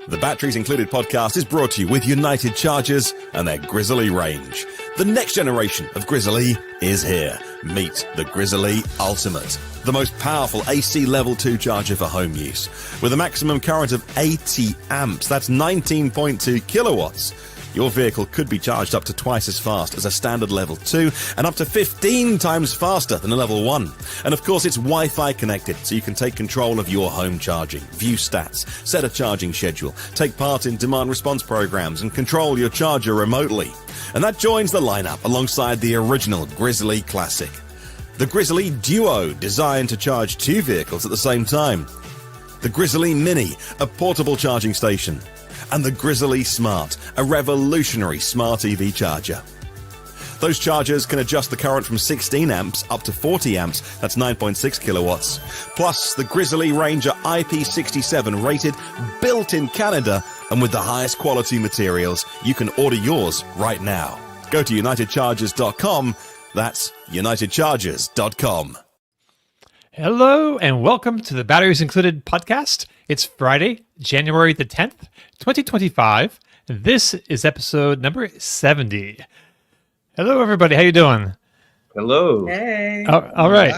The Batteries Included podcast is brought to you with United Chargers and their Grizzly range. The next generation of Grizzly is here. Meet the Grizzly Ultimate, the most powerful AC Level 2 charger for home use. With a maximum current of 80 amps, that's 19.2 kilowatts. Your vehicle could be charged up to twice as fast as a standard level 2 and up to 15 times faster than a level 1. And of course it's Wi-Fi connected, so you can take control of your home charging, view stats, set a charging schedule, take part in demand response programs and control your charger remotely. And that joins the lineup alongside the original Grizzly Classic. The Grizzly Duo, designed to charge two vehicles at the same time. The Grizzly Mini, a portable charging station. And the Grizzly Smart, a revolutionary smart EV charger. Those chargers can adjust the current from 16 amps up to 40 amps, that's 9.6 kilowatts. Plus the Grizzly Ranger IP67 rated, built in Canada, and with the highest quality materials. You can order yours right now. Go to unitedchargers.com, that's unitedchargers.com. Hello and welcome to the Batteries Included podcast. It's Friday, January the 10th, 2025. This is episode number 70. Hello, everybody. How you doing? Hello. Hey. All right.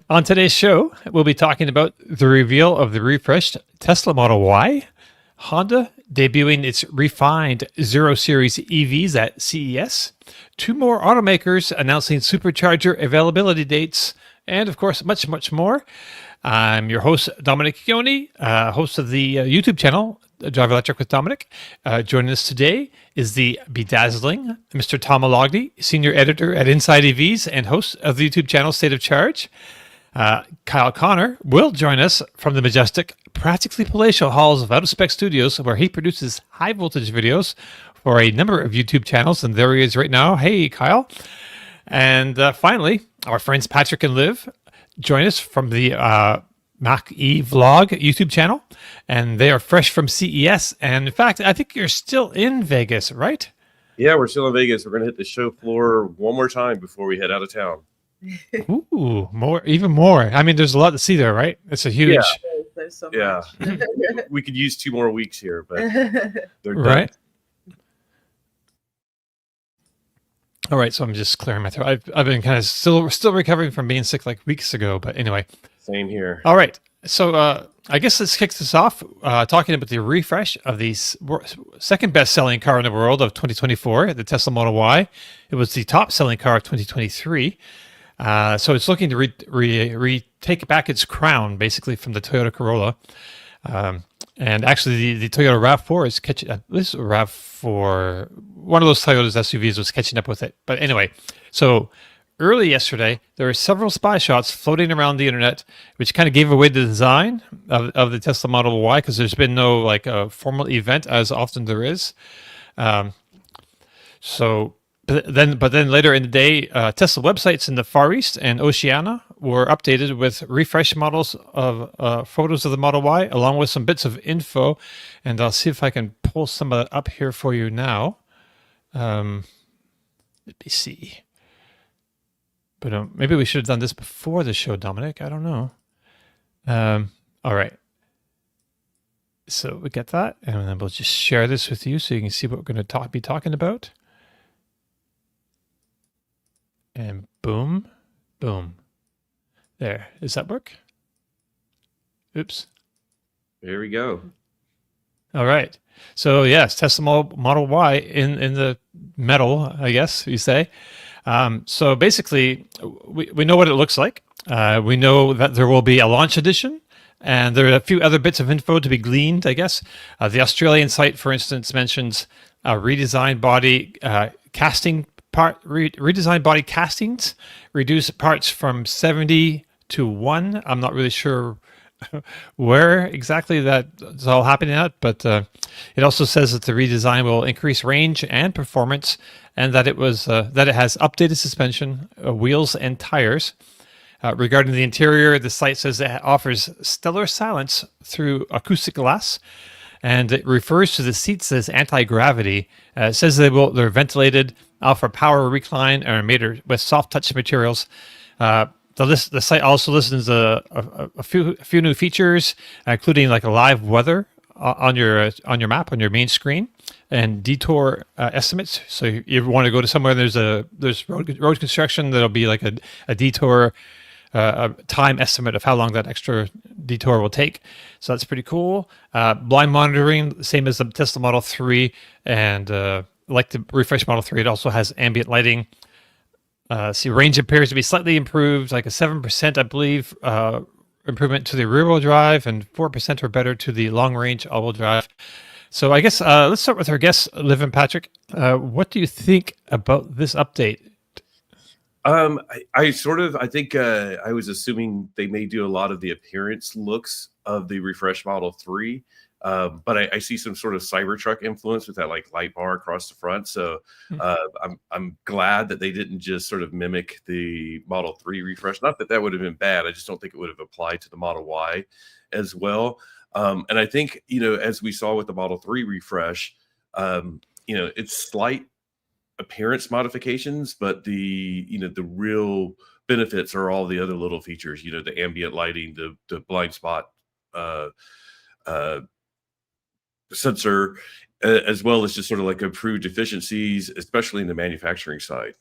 On today's show, we'll be talking about the reveal of the refreshed Tesla Model Y, Honda debuting its refined Zero Series EVs at CES, two more automakers announcing Supercharger availability dates, and of course, much, much more. I'm your host, Dominic Chioni, host of the YouTube channel, Drive Electric with Dominic. Joining us today is the bedazzling Mr. Tom Alogny, senior editor at Inside EVs and host of the YouTube channel State of Charge. Kyle Connor will join us from the majestic, practically palatial halls of Out of Spec Studios, where he produces high voltage videos for a number of YouTube channels, and there he is right now. Hey, Kyle. And finally, our friends Patrick and Liv join us from the Mac E Vlog YouTube channel, and they are fresh from CES. And in fact, I think you're still in Vegas, right? Yeah, we're still in Vegas. We're going to hit the show floor one more time before we head out of town. Ooh, even more. I mean, there's a lot to see there, right? It's a huge... Yeah. There's so Yeah. much. We could use 2 more weeks here, but they're done. Right? All right, so I'm just clearing my throat. I've been kind of still recovering from being sick like weeks ago, but anyway. Same here. All right, so I guess let's kick this off talking about the refresh of the second best-selling car in the world of 2024, the Tesla Model Y. It was the top-selling car of 2023. So it's looking to take back its crown, basically, from the Toyota Corolla. And actually, the Toyota RAV4 is catching up. This RAV4, one of those Toyota's SUVs was catching up with it. But anyway, so early yesterday, there were several spy shots floating around the internet, which kind of gave away the design of the Tesla Model Y, because there's been no like a formal event, as often there is. But then later in the day, Tesla websites in the Far East and Oceania were updated with refreshed models of photos of the Model Y, along with some bits of info. And I'll see if I can pull some of that up here for you now. Let me see. But maybe we should have done this before the show, Dominic. I don't know. All right. So we get that, and then we'll just share this with you so you can see what we're going to be talking about. And boom, boom. There. Does that work? Oops. Here we go. All right. So yes, Tesla Model Y in the metal, I guess you say. So basically, we know what it looks like. We know that there will be a launch edition, and there are a few other bits of info to be gleaned, I guess. The Australian site, for instance, mentions a redesigned body redesigned body castings, reduce parts from 70 to 1. I'm not really sure where exactly that's all happening at, but it also says that the redesign will increase range and performance, and that it has updated suspension, wheels, and tires. Regarding the interior, the site says it offers stellar silence through acoustic glass, and it refers to the seats as anti-gravity. It says they're ventilated, offer power recline, and are made with soft touch materials. The site also listens a few new features, including like a live weather on your map on your main screen, and detour estimates. So you want to go to somewhere there's road construction, that'll be like a detour, a time estimate of how long that extra detour will take. So that's pretty cool. Blind monitoring, same as the Tesla Model 3, and like the refresh Model 3, it also has ambient lighting. See, range appears to be slightly improved, like a 7%, I believe, improvement to the rear-wheel drive, and 4% or better to the long-range all-wheel drive. So I guess let's start with our guest, Liv and Patrick. What do you think about this update? I think I was assuming they may do a lot of the appearance looks of the refresh Model 3. But I see some sort of Cybertruck influence with that like light bar across the front. So I'm glad that they didn't just sort of mimic the Model 3 refresh. Not that would have been bad. I just don't think it would have applied to the Model Y as well. And I think, as we saw with the Model 3 refresh, it's slight appearance modifications, but the real benefits are all the other little features, the ambient lighting, the blind spot sensor, as well as just sort of like improved efficiencies, especially in the manufacturing side.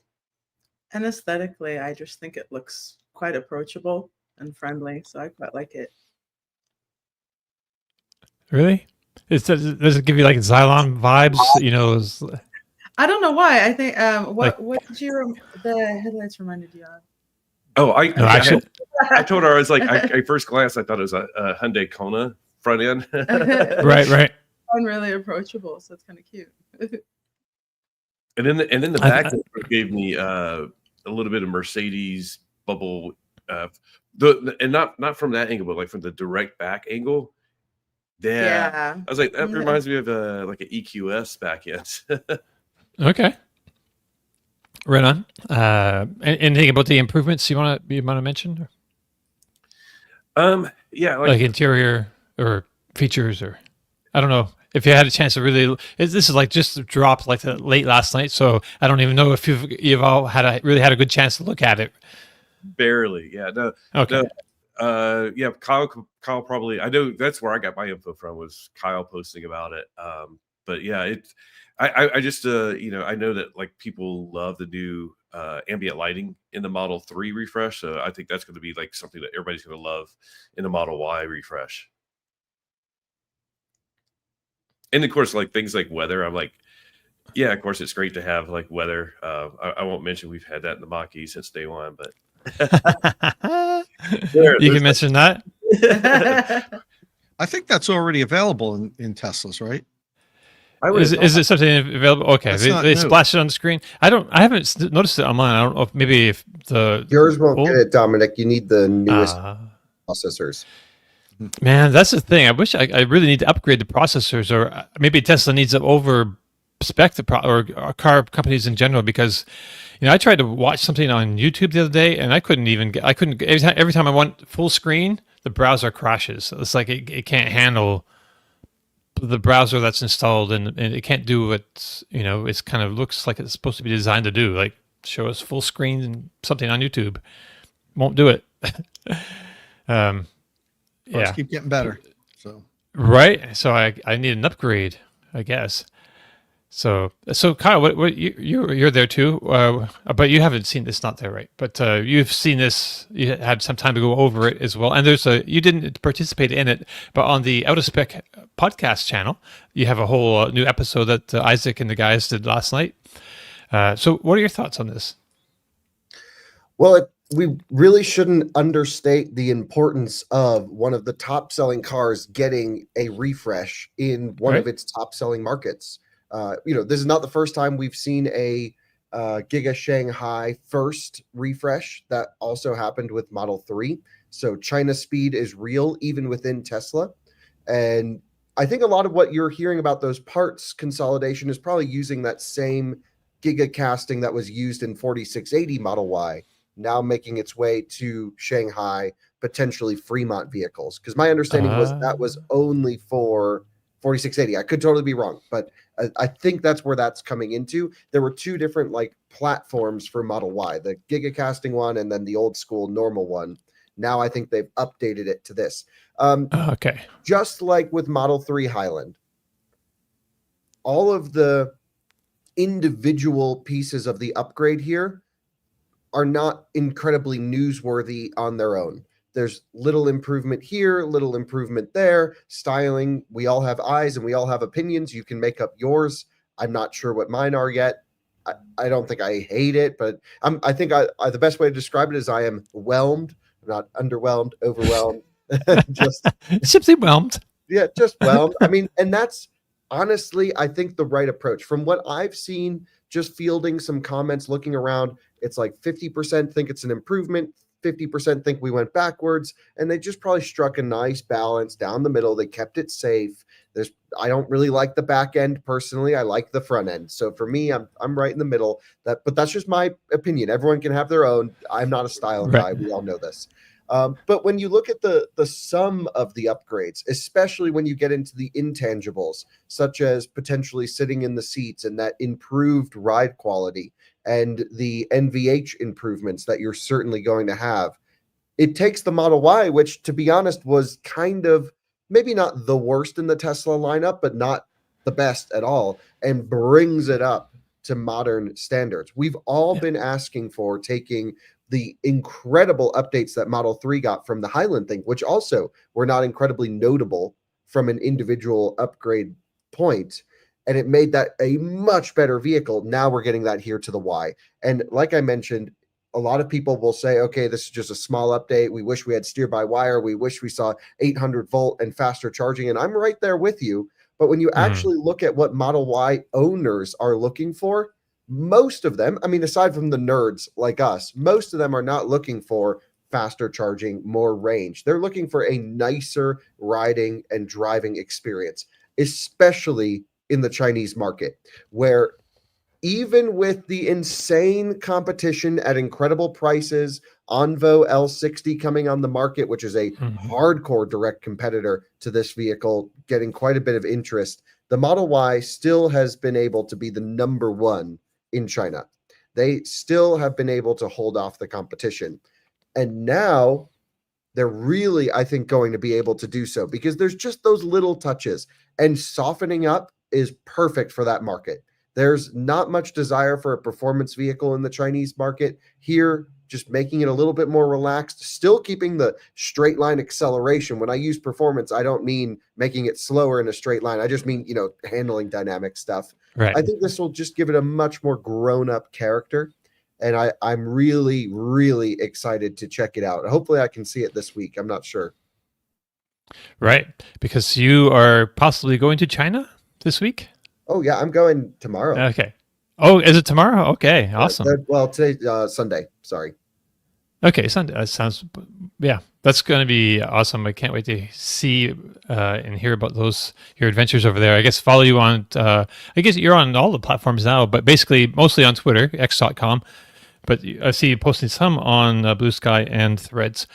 And aesthetically, I just think it looks quite approachable and friendly, so I quite like it. Really? Does it give you like Xylon vibes? I don't know why. I think what did the headlights reminded you of? Oh, I told her, I was like, I first glance, I thought it was a Hyundai Kona front end. Right. And really approachable, so it's kind of cute. And then the back gave me a little bit of Mercedes bubble, and not from that angle, but like from the direct back angle. Yeah. I was like, that reminds me of like an EQS back end. Okay. Right on. Anything about the improvements you want to mention? Yeah, like interior or features, or I don't know if you had a chance to really. This is like just dropped like late last night, so I don't even know if you've all really had a good chance to look at it. Barely, yeah. No. Okay. No, yeah. Kyle probably. I know that's where I got my info from, was Kyle posting about it. But yeah, I just I know that like people love the new ambient lighting in the Model 3 refresh, so I think that's going to be like something that everybody's going to love in the Model Y refresh. And of course, like things like weather, I'm like, yeah, of course it's great to have like weather. I won't mention we've had that in the Mach-E since day one, but you can mention that. I think that's already available in Teslas, right? Is it something available? Okay, they splashed it on the screen. I haven't noticed it online. I don't know if maybe if yours won't get it, Dominic. You need the newest processors. Man, that's the thing. I wish I really need to upgrade the processors, or maybe Tesla needs to over spec or car companies in general, because I tried to watch something on YouTube the other day and I couldn't every time I want full screen, the browser crashes. It's like it can't handle the browser that's installed, and it can't do what it's kind of looks like it's supposed to be designed to do, like show us full screen and something on YouTube. Won't do it. Yeah, keep getting better. So right, so I need an upgrade, I guess. So Kyle, what you're there too, but you haven't seen this, not there, right? But you've seen this. You had some time to go over it as well. And you didn't participate in it, but on the Out of Spec podcast channel, you have a whole new episode that Isaac and the guys did last night. So what are your thoughts on this? Well, we really shouldn't understate the importance of one of the top-selling cars getting a refresh in one of its top-selling markets. This is not the first time we've seen a Giga Shanghai first refresh. That also happened with Model 3. So China speed is real, even within Tesla. And I think a lot of what you're hearing about those parts consolidation is probably using that same Giga casting that was used in 4680 Model Y, now making its way to Shanghai, potentially Fremont vehicles. Because my understanding was that was only for 4680. I could totally be wrong, but I think that's where that's coming into. There were two different platforms for Model Y, the Giga casting one and then the old school normal one. Now I think they've updated it to this. Okay. Just like with Model 3 Highland, all of the individual pieces of the upgrade here are not incredibly newsworthy on their own. There's little improvement here, little improvement there. Styling, we all have eyes and we all have opinions. You can make up yours. I'm not sure what mine are yet. I don't think I hate it, but I think the best way to describe it is I am whelmed. I'm not underwhelmed, overwhelmed. Just simply whelmed. Yeah, just whelmed. I mean, and that's honestly, I think the right approach. From what I've seen, just fielding some comments, looking around, it's like 50% think it's an improvement, 50% think we went backwards, and they just probably struck a nice balance down the middle. They kept it safe. I don't really like the back end personally. I like the front end. So for me, I'm right in the middle. But that's just my opinion. Everyone can have their own. I'm not a style guy. We all know this. But when you look at the sum of the upgrades, especially when you get into the intangibles, such as potentially sitting in the seats and that improved ride quality and the NVH improvements that you're certainly going to have, it takes the Model Y, which, to be honest, was kind of maybe not the worst in the Tesla lineup, but not the best at all, and brings it up to modern standards. We've all been asking for taking the incredible updates that Model 3 got from the Highland thing, which also were not incredibly notable from an individual upgrade point, and it made that a much better vehicle. Now we're getting that here to the Y. And like I mentioned, a lot of people will say, okay, this is just a small update. We wish we had steer-by-wire. We wish we saw 800 volt and faster charging. And I'm right there with you. But when you actually look at what Model Y owners are looking for, most of them, I mean, aside from the nerds like us, most of them are not looking for faster charging, more range. They're looking for a nicer riding and driving experience, especially in the Chinese market, where even with the insane competition at incredible prices, Onvo L60 coming on the market, which is a hardcore direct competitor to this vehicle, getting quite a bit of interest, the Model Y still has been able to be the number one in China. They still have been able to hold off the competition. And now they're really, I think, going to be able to do so because there's just those little touches, and softening up is perfect for that market. There's not much desire for a performance vehicle in the Chinese market. Here, just making it a little bit more relaxed, still keeping the straight line acceleration. When I use performance, I don't mean making it slower in a straight line. I just mean, handling dynamic stuff. Right. I think this will just give it a much more grown-up character. And I'm really, really excited to check it out. Hopefully I can see it this week. I'm not sure. Right. Because you are possibly going to China this week? Oh, yeah. I'm going tomorrow. Okay. Oh, is it tomorrow? Okay. Awesome. Well, today's Sunday. Sorry. Okay. Sunday. That sounds, yeah, that's going to be awesome. I can't wait to see and hear about your adventures over there. I guess follow you on, I guess you're on all the platforms now, but basically mostly on Twitter, x.com. But I see you posting some on Blue Sky and Threads.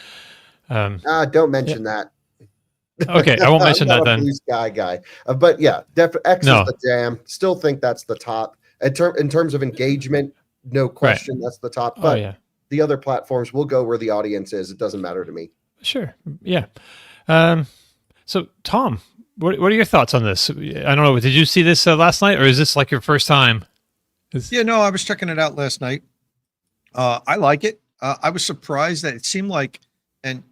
Don't mention that. Okay, I won't mention that then. Blue Sky guy, but yeah, definitely X is the jam. Still think that's the top in terms of engagement. No question, that's the top. But the other platforms will go where the audience is. It doesn't matter to me. Sure. Yeah. So Tom, what are your thoughts on this? I don't know. Did you see this last night, or is this like your first time? Yeah, no, I was checking it out last night. I like it. I was surprised that it seemed like, and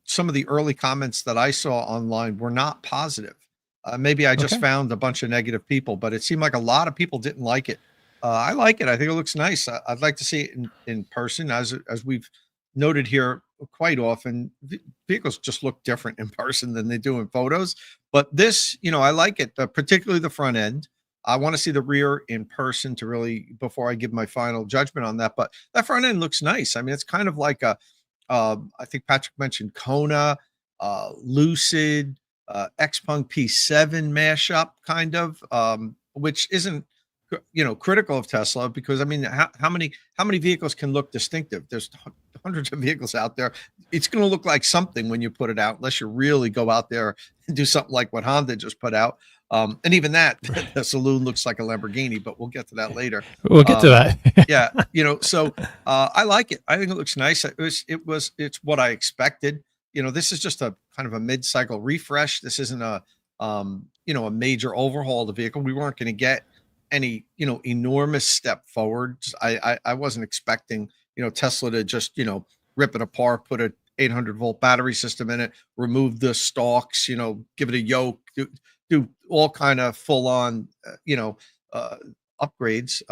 some of the early comments that I saw online were not positive. Maybe I just found a bunch of negative people, but it seemed like a lot of people didn't like it. I like it. I think it looks nice. I'd like to see it in person, as we've noted here quite often. Vehicles just look different in person than they do in photos. But this, I like it, particularly the front end. I want to see the rear in person to really, before I give my final judgment on that. But that front end looks nice. I mean, it's kind of like I think Patrick mentioned Kona, Lucid, Xpeng P7 mashup kind of, which isn't, critical of Tesla, because I mean, how many vehicles can look distinctive? There's hundreds of vehicles out there. It's going to look like something when you put it out, unless you really go out there and do something like what Honda just put out. And even that, the saloon looks like a Lamborghini, but we'll get to that later. We'll get to that. Yeah. So I like it. I think it looks nice. It's what I expected. this is just a kind of a mid-cycle refresh. This isn't a a major overhaul of the vehicle. We weren't going to get any enormous step forward. I wasn't expecting Tesla to just rip it apart, put a 800-volt battery system in it, remove the stalks, give it a yoke, do all kind of full-on upgrades.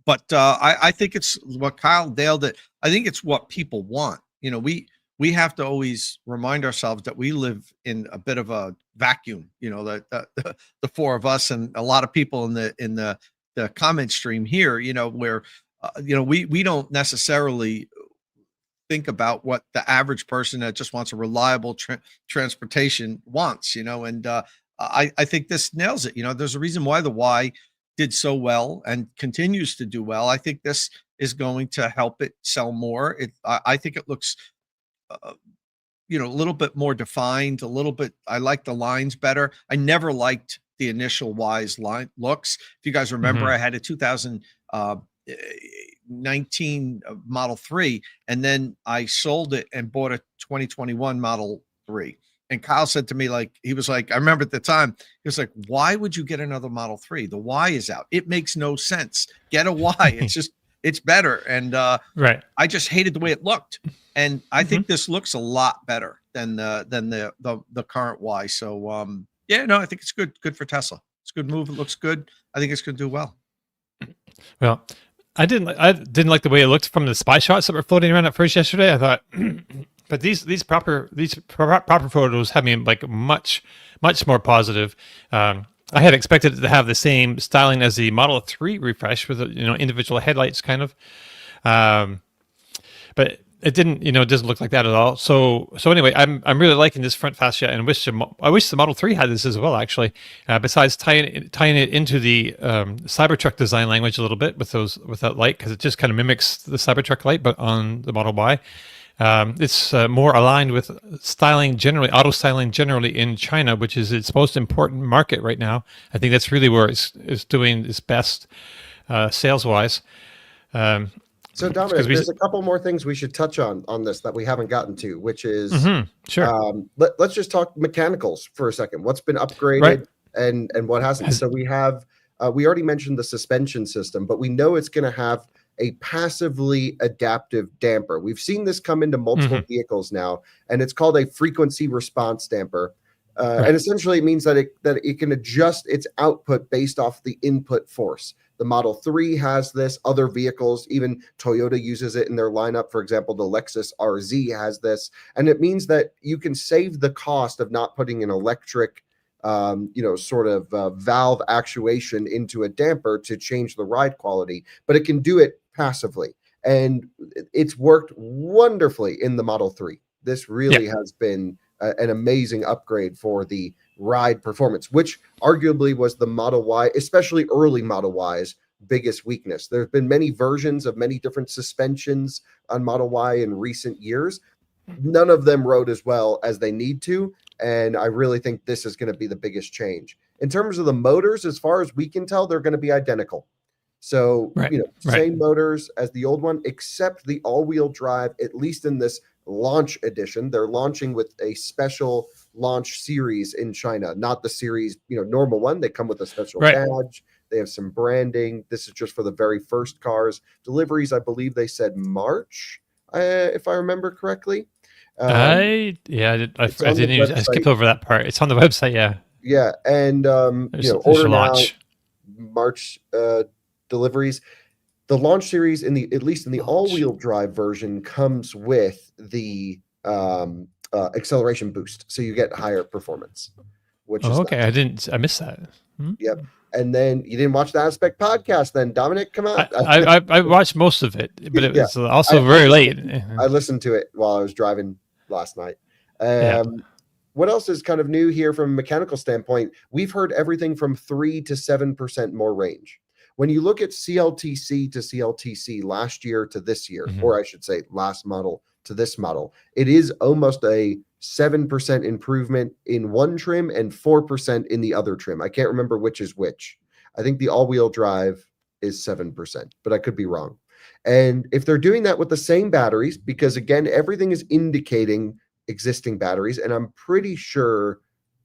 But I think it's what Kyle nailed it. I think it's what people want. We have to always remind ourselves that we live in a bit of a vacuum. The four of us and a lot of people in the comment stream here. Where we don't necessarily think about what the average person that just wants a reliable transportation wants. And I think this nails it. There's a reason why the Y did so well and continues to do well. I think this is going to help it sell more. I think it looks a little bit more defined, a little bit. I like the lines better. I never liked the initial Y's line looks. If you guys remember, I had a 2019 Model 3, and then I sold it and bought a 2021 Model 3. And Kyle said to me, I remember at the time, he was like, why would you get another Model 3? The Y is out. It makes no sense. Get a Y. It's better. And right. I just hated the way it looked. And I think this looks a lot better than the current Y. So I think it's good for Tesla. It's a good move. It looks good. I think it's going to do well. Well, I didn't like the way it looked from the spy shots that were floating around at first yesterday. I thought, but these proper photos have me much more positive. I had expected it to have the same styling as the Model 3 refresh with individual headlights kind of, but it didn't. It doesn't look like that at all. So anyway, I'm really liking this front fascia, and I wish the Model 3 had this as well. Actually, besides tying it into the Cybertruck design language a little bit with that light, because it just kind of mimics the Cybertruck light, but on the Model Y. It's more aligned with auto styling generally in China, which is its most important market right now. I think that's really where it's doing its best sales wise. So Dominic, there's a couple more things we should touch on this that we haven't gotten to, which is sure. Let's just talk mechanicals for a second. What's been upgraded and what hasn't? So we have we already mentioned the suspension system, but we know it's going to have a passively adaptive damper. We've seen this come into multiple vehicles now, and it's called a frequency response damper. And essentially it means that it can adjust its output based off the input force. The Model 3 has this, other vehicles, even Toyota uses it in their lineup. For example, the Lexus RZ has this, and it means that you can save the cost of not putting an electric valve actuation into a damper to change the ride quality, but it can do it passively. And it's worked wonderfully in the Model 3. This really has been an amazing upgrade for the ride performance, which arguably was the Model Y, especially early Model Y's biggest weakness. There's been many versions of many different suspensions on Model Y in recent years. None of them rode as well as they need to. And I really think this is going to be the biggest change. In terms of the motors, as far as we can tell, they're going to be identical. So, same motors as the old one, except the all-wheel drive, at least in this launch edition. They're launching with a special launch series in China, not the series, normal one. They come with a special badge. They have some branding. This is just for the very first cars. Deliveries, I believe they said March, if I remember correctly. I skipped over that part. It's on the website. Yeah. And, order launch now, March deliveries. The launch series at least in the all-wheel drive version comes with the acceleration boost, so you get higher performance. Which is nice. I missed that. Yep. And then you didn't watch the Aspect podcast, then Dominic, come on. I watched most of it, but it was also very late. I listened to it while I was driving last night. What else is kind of new here from a mechanical standpoint? We've heard everything from 3 to 7% more range. When you look at CLTC to CLTC last year to this year, or I should say last model to this model, it is almost a 7% improvement in one trim and 4% in the other trim. I can't remember which is which. I think the all-wheel drive is 7%, but I could be wrong. And if they're doing that with the same batteries, because again, everything is indicating existing batteries, and I'm pretty sure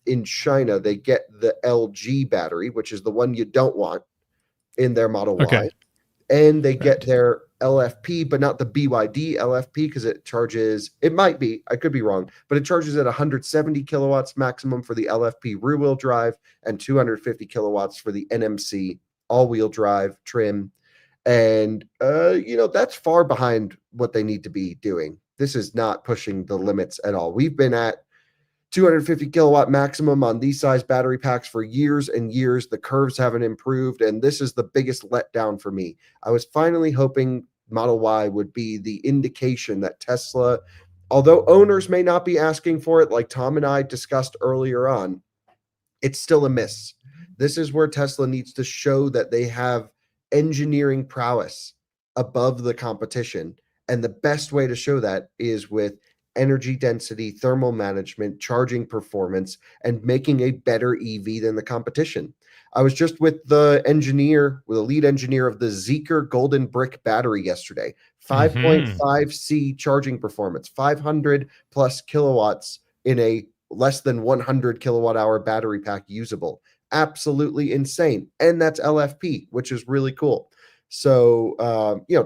in China they get the LG battery, which is the one you don't want in their Model Okay. Y, and they get their LFP, but not the BYD LFP, because it charges, it might be, I could be wrong, but it charges at 170 kilowatts maximum for the LFP rear-wheel drive and 250 kilowatts for the NMC all-wheel drive trim. And, that's far behind what they need to be doing. This is not pushing the limits at all. We've been at 250 kilowatt maximum on these size battery packs for years and years. The curves haven't improved, and this is the biggest letdown for me. I was finally hoping Model Y would be the indication that Tesla, although owners may not be asking for it, like Tom and I discussed earlier on, it's still a miss. This is where Tesla needs to show that they have engineering prowess above the competition. And the best way to show that is with energy density, thermal management, charging performance, and making a better EV than the competition. I was just with the lead engineer of the Zeekr Golden Brick battery yesterday. 5.5C charging performance, 500 plus kilowatts in a less than 100 kilowatt hour battery pack usable. Absolutely insane. And that's LFP, which is really cool. So,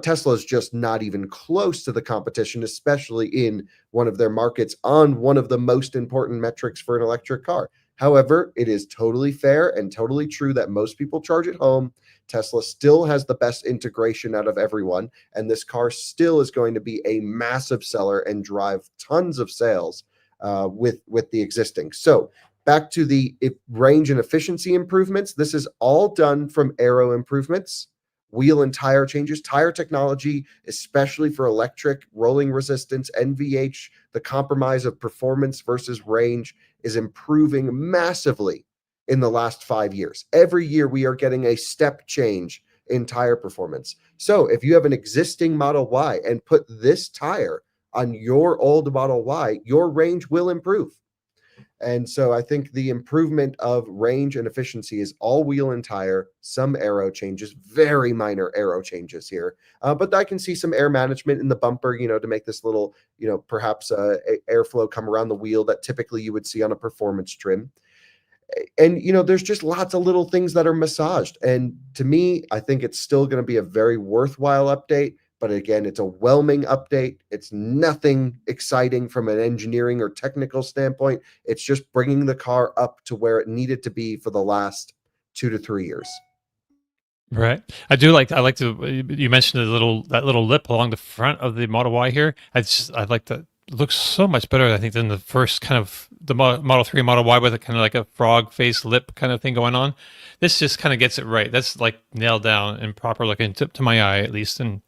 Tesla is just not even close to the competition, especially in one of their markets on one of the most important metrics for an electric car. However, it is totally fair and totally true that most people charge at home. Tesla still has the best integration out of everyone, and this car still is going to be a massive seller and drive tons of sales with the existing. So back to the range and efficiency improvements. This is all done from aero improvements, wheel and tire changes, tire technology, especially for electric, rolling resistance, NVH, the compromise of performance versus range is improving massively in the last 5 years. Every year we are getting a step change in tire performance. So if you have an existing Model Y and put this tire on your old Model Y, your range will improve. And so I think the improvement of range and efficiency is all wheel and tire, some aero changes, very minor aero changes here. But I can see some air management in the bumper, to make this little, perhaps airflow come around the wheel that typically you would see on a performance trim. And, there's just lots of little things that are massaged. And to me, I think it's still going to be a very worthwhile update. But again, it's a whelming update. It's nothing exciting from an engineering or technical standpoint. It's just bringing the car up to where it needed to be for the last 2 to 3 years. Right. I like to, you mentioned that little lip along the front of the Model Y here. I like that. It looks so much better, I think, than the first kind of the Model 3, Model Y with a kind of like a frog face lip kind of thing going on. This just kind of gets it right. That's like nailed down and proper looking to my eye, at least. And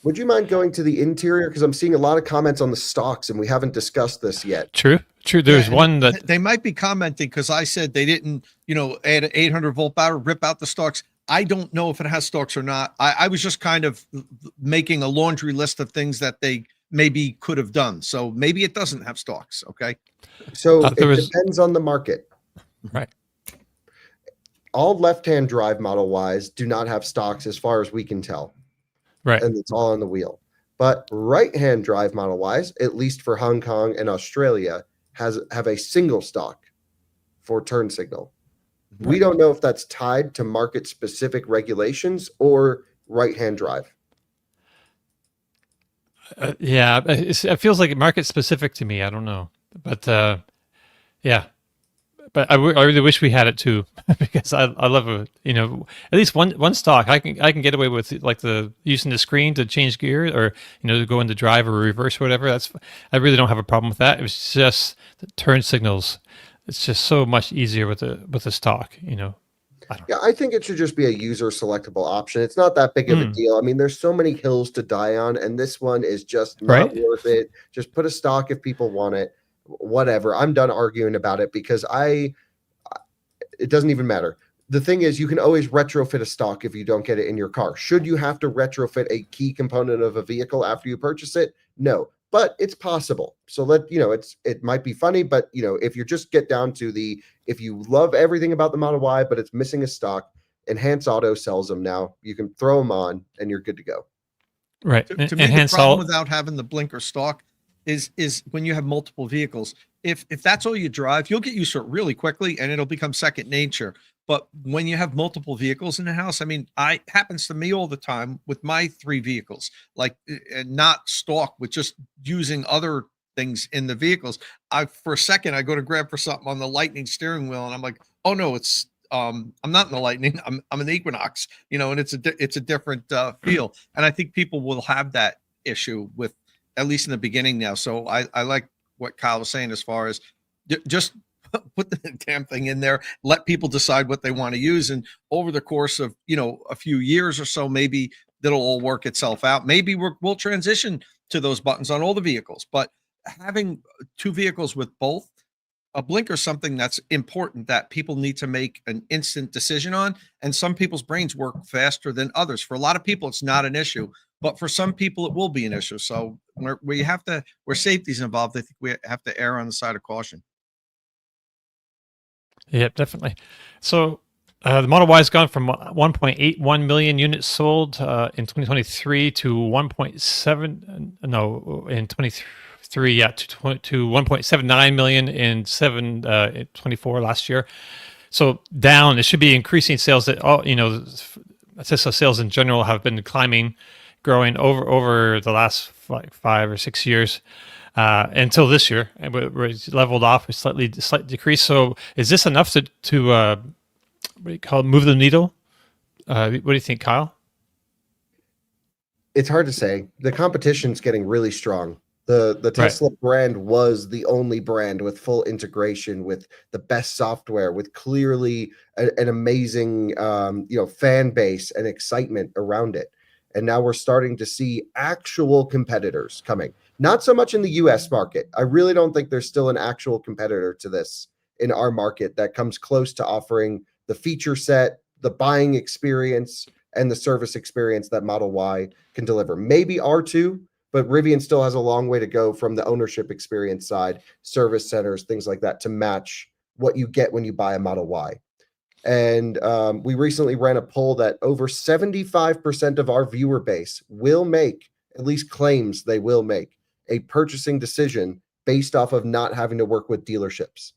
would you mind going to the interior? Because I'm seeing a lot of comments on the stocks, and we haven't discussed this yet. True. There's one that they might be commenting because I said they didn't, add an 800-volt battery, rip out the stocks. I don't know if it has stocks or not. I was just kind of making a laundry list of things that they maybe could have done. So maybe it doesn't have stocks. Okay. So it depends on the market. Right. All left-hand drive Model Ys do not have stocks as far as we can tell. Right. And it's all on the wheel. But right-hand drive Model Ys, at least for Hong Kong and Australia, have a single stock for turn signal. Right. We don't know if that's tied to market-specific regulations or right-hand drive. It feels like market-specific to me. I don't know. But, yeah. But I really wish we had it too, because I love it. At least one stock I can get away with, like using the screen to change gear or to go into drive or reverse or whatever. I really don't have a problem with that. It was just the turn signals. It's just so much easier with the stock. I think it should just be a user selectable option. It's not that big of a deal. I mean, there's so many hills to die on, and this one is just not worth it. Just put a stock if people want it. Whatever. I'm done arguing about it because it doesn't even matter. The thing is, you can always retrofit a stock if you don't get it in your car. Should you have to retrofit a key component of a vehicle after you purchase it? No, but it's possible. So it might be funny, but if you just get down to if you love everything about the Model Y, but it's missing a stock, Enhance Auto sells them now. You can throw them on and you're good to go. Right. To me, the problem without having the blinker stock is when you have multiple vehicles. If that's all you drive, you'll get used to it really quickly and it'll become second nature. But when you have multiple vehicles in the house, I mean, happens to me all the time with my 3 vehicles, like and not stock with just using other things in the vehicles. For a second, I go to grab for something on the Lightning steering wheel and I'm like, oh no, it's I'm not in the Lightning. I'm in the Equinox, and it's a different feel. And I think people will have that issue with, at least in the beginning now. So I like what Kyle was saying as far as just put the damn thing in there, let people decide what they want to use. And over the course of, a few years or so, maybe that'll all work itself out. Maybe we'll transition to those buttons on all the vehicles, but having 2 vehicles with both a blinker is something that's important that people need to make an instant decision on. And some people's brains work faster than others. For a lot of people, it's not an issue, but for some people, it will be an issue. So where safety's involved, I think we have to err on the side of caution. Yeah, definitely. So the Model Y has gone from 1.81 million units sold in 2023 to 1.7, in 23, yeah, to 1.79 million in 24 last year. So down, it should be increasing sales that Tesla sales in general have been growing over the last 5 or 6 years. Until this year, and we're leveled off with slight decrease. So, is this enough to what do you call it, move the needle? What do you think, Kyle? It's hard to say. The competition's getting really strong. The Tesla brand was the only brand with full integration, with the best software, with clearly an amazing fan base and excitement around it. And now we're starting to see actual competitors coming. Not so much in the US market. I really don't think there's still an actual competitor to this in our market that comes close to offering the feature set, the buying experience, and the service experience that Model Y can deliver. Maybe R2, but Rivian still has a long way to go from the ownership experience side, service centers, things like that, to match what you get when you buy a Model Y. And we recently ran a poll that over 75% of our viewer base will make, at least claims they will make, a purchasing decision based off of not having to work with dealerships.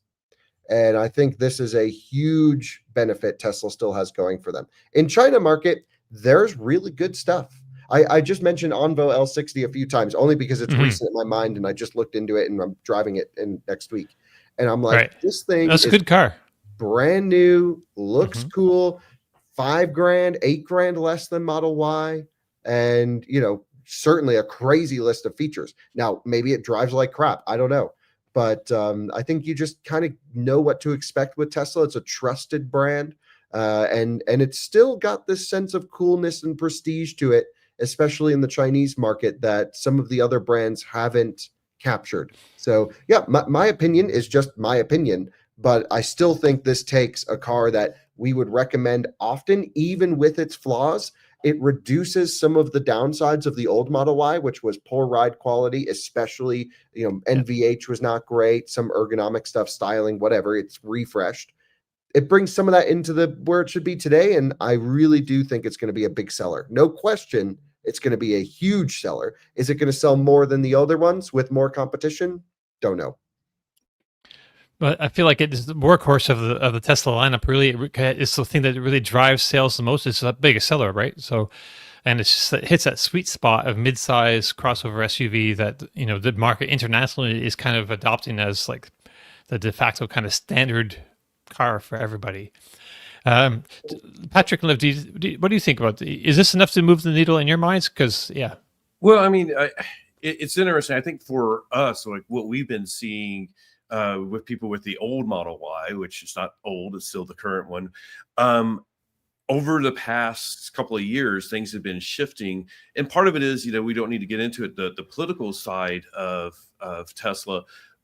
And I think this is a huge benefit Tesla still has going for them. In China market, there's really good stuff. I just mentioned Onvo L60 a few times, only because it's recent in my mind, and I just looked into it, and I'm driving it in next week. And I'm like, This thing that's a good car. Brand new, looks cool, $5,000, $8,000 less than Model Y, and certainly a crazy list of features. Now, maybe it drives like crap. I don't know. But I think you just kind of know what to expect with Tesla. It's a trusted brand, and it's still got this sense of coolness and prestige to it, especially in the Chinese market, that some of the other brands haven't captured. So, yeah, my opinion is just my opinion, but I still think this takes a car that we would recommend often, even with its flaws. It reduces some of the downsides of the old Model Y, which was poor ride quality, especially, NVH was not great, some ergonomic stuff, styling, whatever. It's refreshed. It brings some of that into where it should be today, and I really do think it's going to be a big seller. No question, it's going to be a huge seller. Is it going to sell more than the other ones with more competition? Don't know. But I feel like it is the workhorse of the Tesla lineup. Really, it's the thing that really drives sales the most. It's the biggest seller, right? So, and it hits that sweet spot of mid-size crossover SUV that the market internationally is kind of adopting as like the de facto kind of standard car for everybody. Patrick and Liv, what do you think about? Is this enough to move the needle in your minds? Because well, I mean, it's interesting. I think for us, like what we've been seeing. With people with the old Model Y, which is not old, it's still the current one. Over the past couple of years, things have been shifting, and part of it is, we don't need to get into it, the political side of Tesla,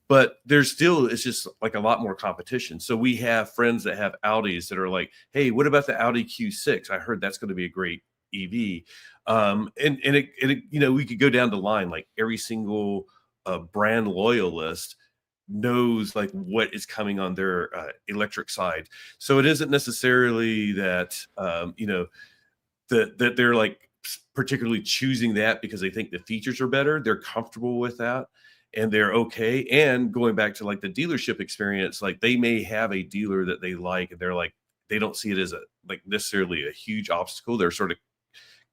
but it's just like a lot more competition. So we have friends that have Audis that are like, hey, what about the Audi Q6? I heard that's going to be a great EV. We could go down the line, like every single brand loyalist knows like what is coming on their electric side. So it isn't necessarily that that they're like particularly choosing that because they think the features are better. They're comfortable with that. and they're okay. And going back to like the dealership experience, like they may have a dealer that they like, and they're like, they don't see it as a like necessarily a huge obstacle. They're sort of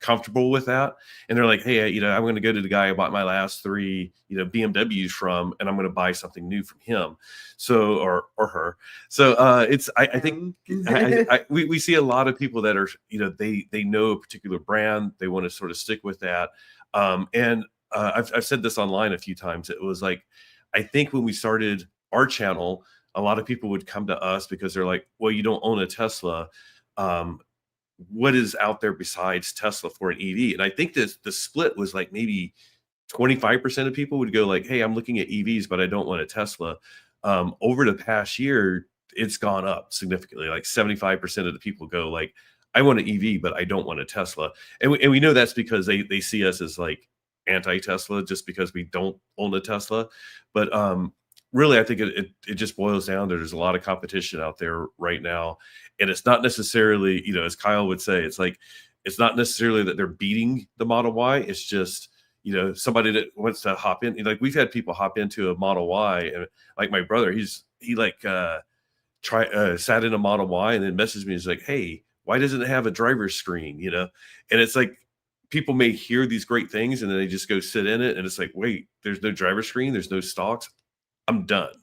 comfortable with that, and they're like, hey, I'm going to go to the guy I bought my last 3 BMWs from, and I'm going to buy something new from him, so or her. So it's I think we see a lot of people that are they know a particular brand, they want to sort of stick with that, and I've said this online a few times. It was like, I think when we started our channel, a lot of people would come to us because they're like, well, you don't own a Tesla. What is out there besides Tesla for an EV? And I think the split was like maybe 25% of people would go like, hey, I'm looking at EVs, but I don't want a Tesla. Over the past year, it's gone up significantly. Like 75% of the people go like, I want an EV, but I don't want a Tesla. And we know that's because they see us as like anti-Tesla just because we don't own a Tesla. But really, I think it just boils down to there's a lot of competition out there right now. And it's not necessarily, as Kyle would say, it's like, it's not necessarily that they're beating the Model Y. It's just, somebody that wants to hop in. Like we've had people hop into a Model Y, and like my brother, he sat in a Model Y and then messaged me. He's like, hey, why doesn't it have a driver's screen? And it's like, people may hear these great things and then they just go sit in it. And it's like, wait, there's no driver's screen. There's no stalks. I'm done,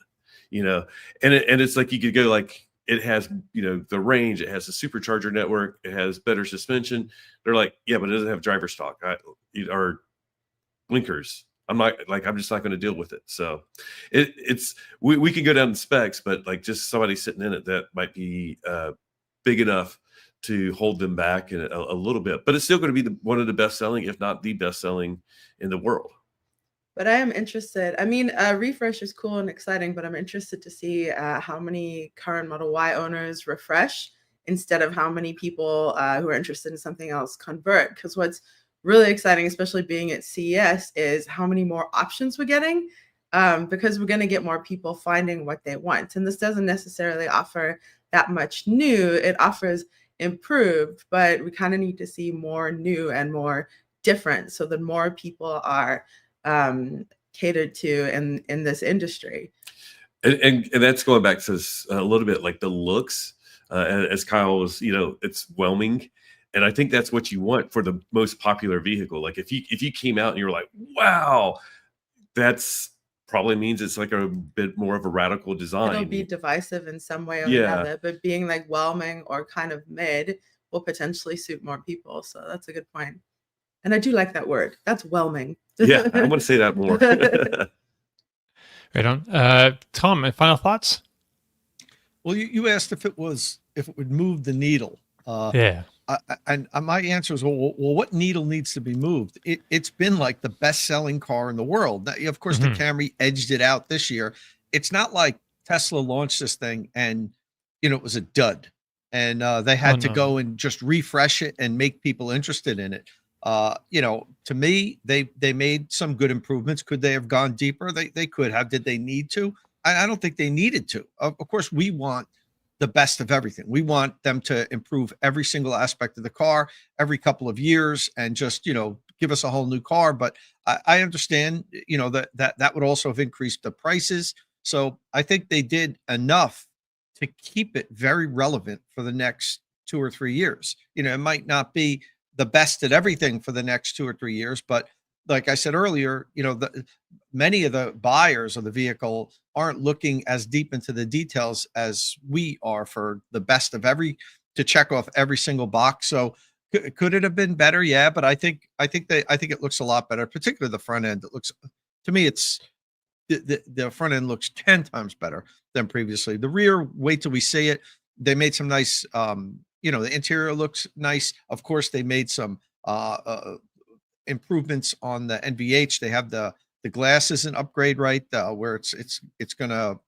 and it's like, you could go like, it has, the range, it has a supercharger network, it has better suspension. They're like, yeah, but it doesn't have driver stock or blinkers. I'm just not going to deal with it. So we can go down in specs, but like just somebody sitting in it that might be big enough to hold them back in a little bit, but it's still going to be one of the best selling, if not the best selling in the world. But I am interested. I mean, refresh is cool and exciting, but I'm interested to see how many current Model Y owners refresh instead of how many people who are interested in something else convert. Because what's really exciting, especially being at CES, is how many more options we're getting, because we're going to get more people finding what they want. And this doesn't necessarily offer that much new. It offers improved, but we kind of need to see more new and more different so that more people are catered to in this industry. And that's going back to a little bit like the looks, as Kyle was, it's whelming. And I think that's what you want for the most popular vehicle. Like if you came out and you're like, wow, that's probably means it's like a bit more of a radical design. It'll be divisive in some way or another, but being like whelming or kind of mid will potentially suit more people. So that's a good point. And I do like that word. That's whelming. Yeah, I want to say that more. Right on. Tom, final thoughts? Well, you asked if it would move the needle. Yeah. And my answer is, well, what needle needs to be moved? It's been like the best-selling car in the world. Now, of course, the Camry edged it out this year. It's not like Tesla launched this thing and, it was a dud. And they had to go and just refresh it and make people interested in it. To me, they made some good improvements. Could they have gone deeper? They could have. Did they need to? I don't think they needed to. Of course, we want the best of everything. We want them to improve every single aspect of the car every couple of years and just, give us a whole new car. But I understand, that would also have increased the prices. So I think they did enough to keep it very relevant for the next 2 or 3 years. It might not be the best at everything for the next 2 or 3 years, but like I said earlier, many of the buyers of the vehicle aren't looking as deep into the details as we are for the best of to check off every single box. So could it have been better? Yeah, but I think it looks a lot better, particularly the front end. It looks, to me, it's the front end looks 10 times better than previously. The rear, wait till we see it. They made some nice, the interior looks nice. Of course, they made some improvements on the NVH. They have the glass is an upgrade, right? Where it's gonna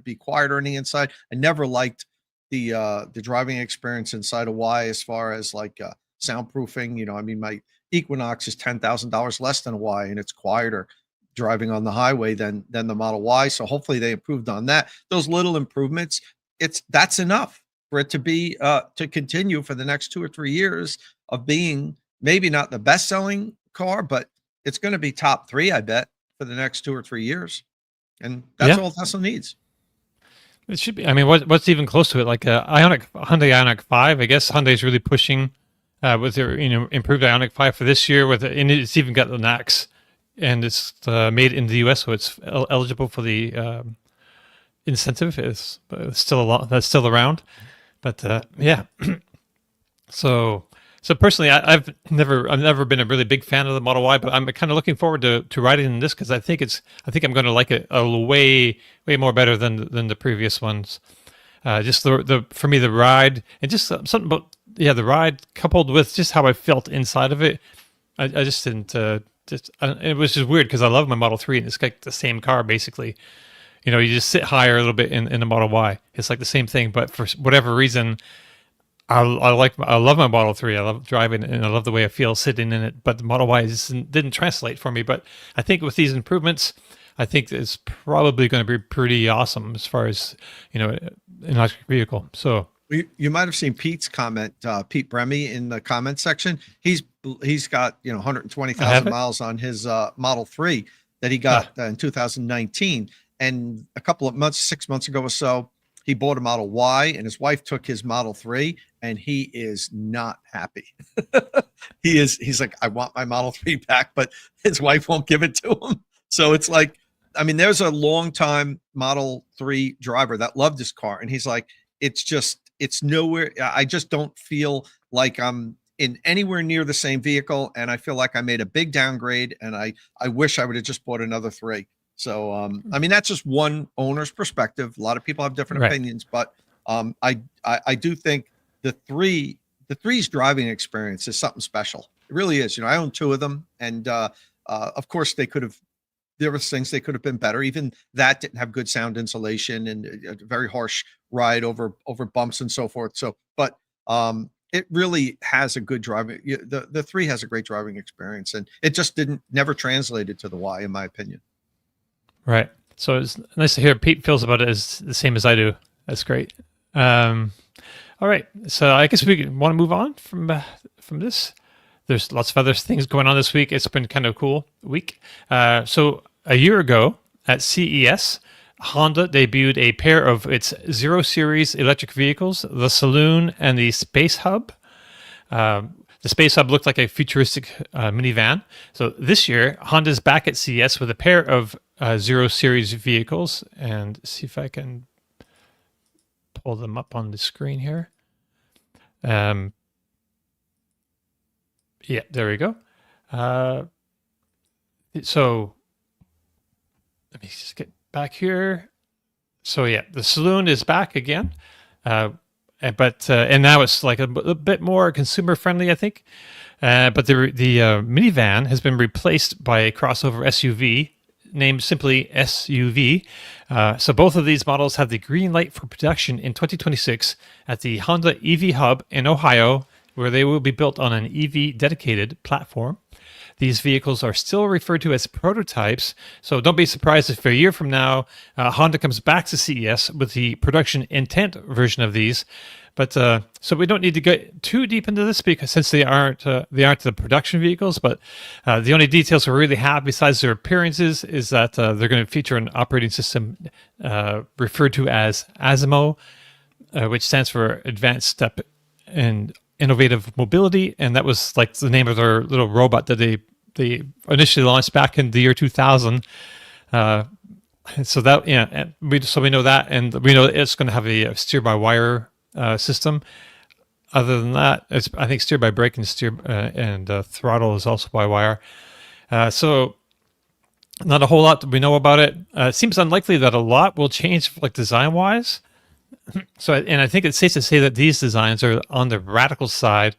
be quieter on the inside. I never liked the driving experience inside a Y as far as like soundproofing. My Equinox is $10,000 less than a Y, and it's quieter driving on the highway than the Model Y. So hopefully they improved on that. Those little improvements, that's enough for it to be to continue for the next 2 or 3 years of being maybe not the best selling car, but it's going to be top 3, I bet, for the next 2 or 3 years, and that's Yeah. all Tesla needs. It should be. I mean, what's even close to it? Like Hyundai Ioniq 5. I guess Hyundai's really pushing with their improved Ioniq 5 for this year. And it's even got the NACS, and it's made in the US, so it's eligible for the incentive. It's still a lot that's still around, but yeah. So personally, I've never been a really big fan of the Model Y, but I'm kind of looking forward to riding in this because I think I'm going to like it way more better than the previous ones. Just for me the ride and just something about the ride coupled with just how I felt inside of it. I just didn't it was just weird because I love my Model 3 and it's like the same car basically. You just sit higher a little bit in the Model Y. It's like the same thing, but for whatever reason. I love my Model 3. I love driving and I love the way I feel sitting in it. But the Model Y just didn't translate for me. But I think with these improvements, I think it's probably going to be pretty awesome as far as an electric vehicle. So You might have seen Pete's comment, Pete Bremy in the comment section. He's got 120,000 miles on his Model 3 that he got in 2019, and a couple of months, 6 months ago or so, he bought a Model Y, and his wife took his Model 3, and he is not happy. He's like, I want my Model 3 back, but his wife won't give it to him. So it's like, I mean, there's a longtime Model 3 driver that loved this car, and he's like, it's nowhere. I just don't feel like I'm in anywhere near the same vehicle, and I feel like I made a big downgrade, and I wish I would have just bought another 3. So, I mean, that's just one owner's perspective. A lot of people have different opinions, but I do think the 3's driving experience is something special. It really is. I own 2 of them, and of course there were things they could have been better. Even that didn't have good sound insulation and a very harsh ride over bumps and so forth. So, but it really has a good driving. The 3 has a great driving experience, and it just never translated to the Y, in my opinion. Right. So it's nice to hear Pete feels about it as the same as I do. That's great. All right. So I guess we want to move on from this. There's lots of other things going on this week. It's been kind of a cool week. So a year ago at CES, Honda debuted a pair of its 0 Series electric vehicles, the Saloon and the Space Hub. The Space Hub looked like a futuristic minivan. So this year, Honda's back at CES with a pair of 0 Series vehicles, and see if I can pull them up on the screen here. Yeah, there we go. So let me just get back here. So yeah, the Saloon is back again. But now it's like a bit more consumer friendly, I think. But the minivan has been replaced by a crossover SUV named simply SUV. So both of these models have the green light for production in 2026 at the Honda EV Hub in Ohio, where they will be built on an EV dedicated platform. These vehicles are still referred to as prototypes, so don't be surprised if a year from now, Honda comes back to CES with the production intent version of these. But so we don't need to get too deep into this because since they aren't the production vehicles. But the only details we really have besides their appearances is that they're going to feature an operating system referred to as ASIMO, which stands for Advanced Step and Innovative Mobility, and that was like the name of their little robot that they initially launched back in the year 2000. So that we know that, and we know it's going to have a steer-by-wire system. Other than that, I think steer-by-brake and throttle is also by wire. So not a whole lot we know about it. It seems unlikely that a lot will change, like design-wise. So, and I think it's safe to say that these designs are on the radical side.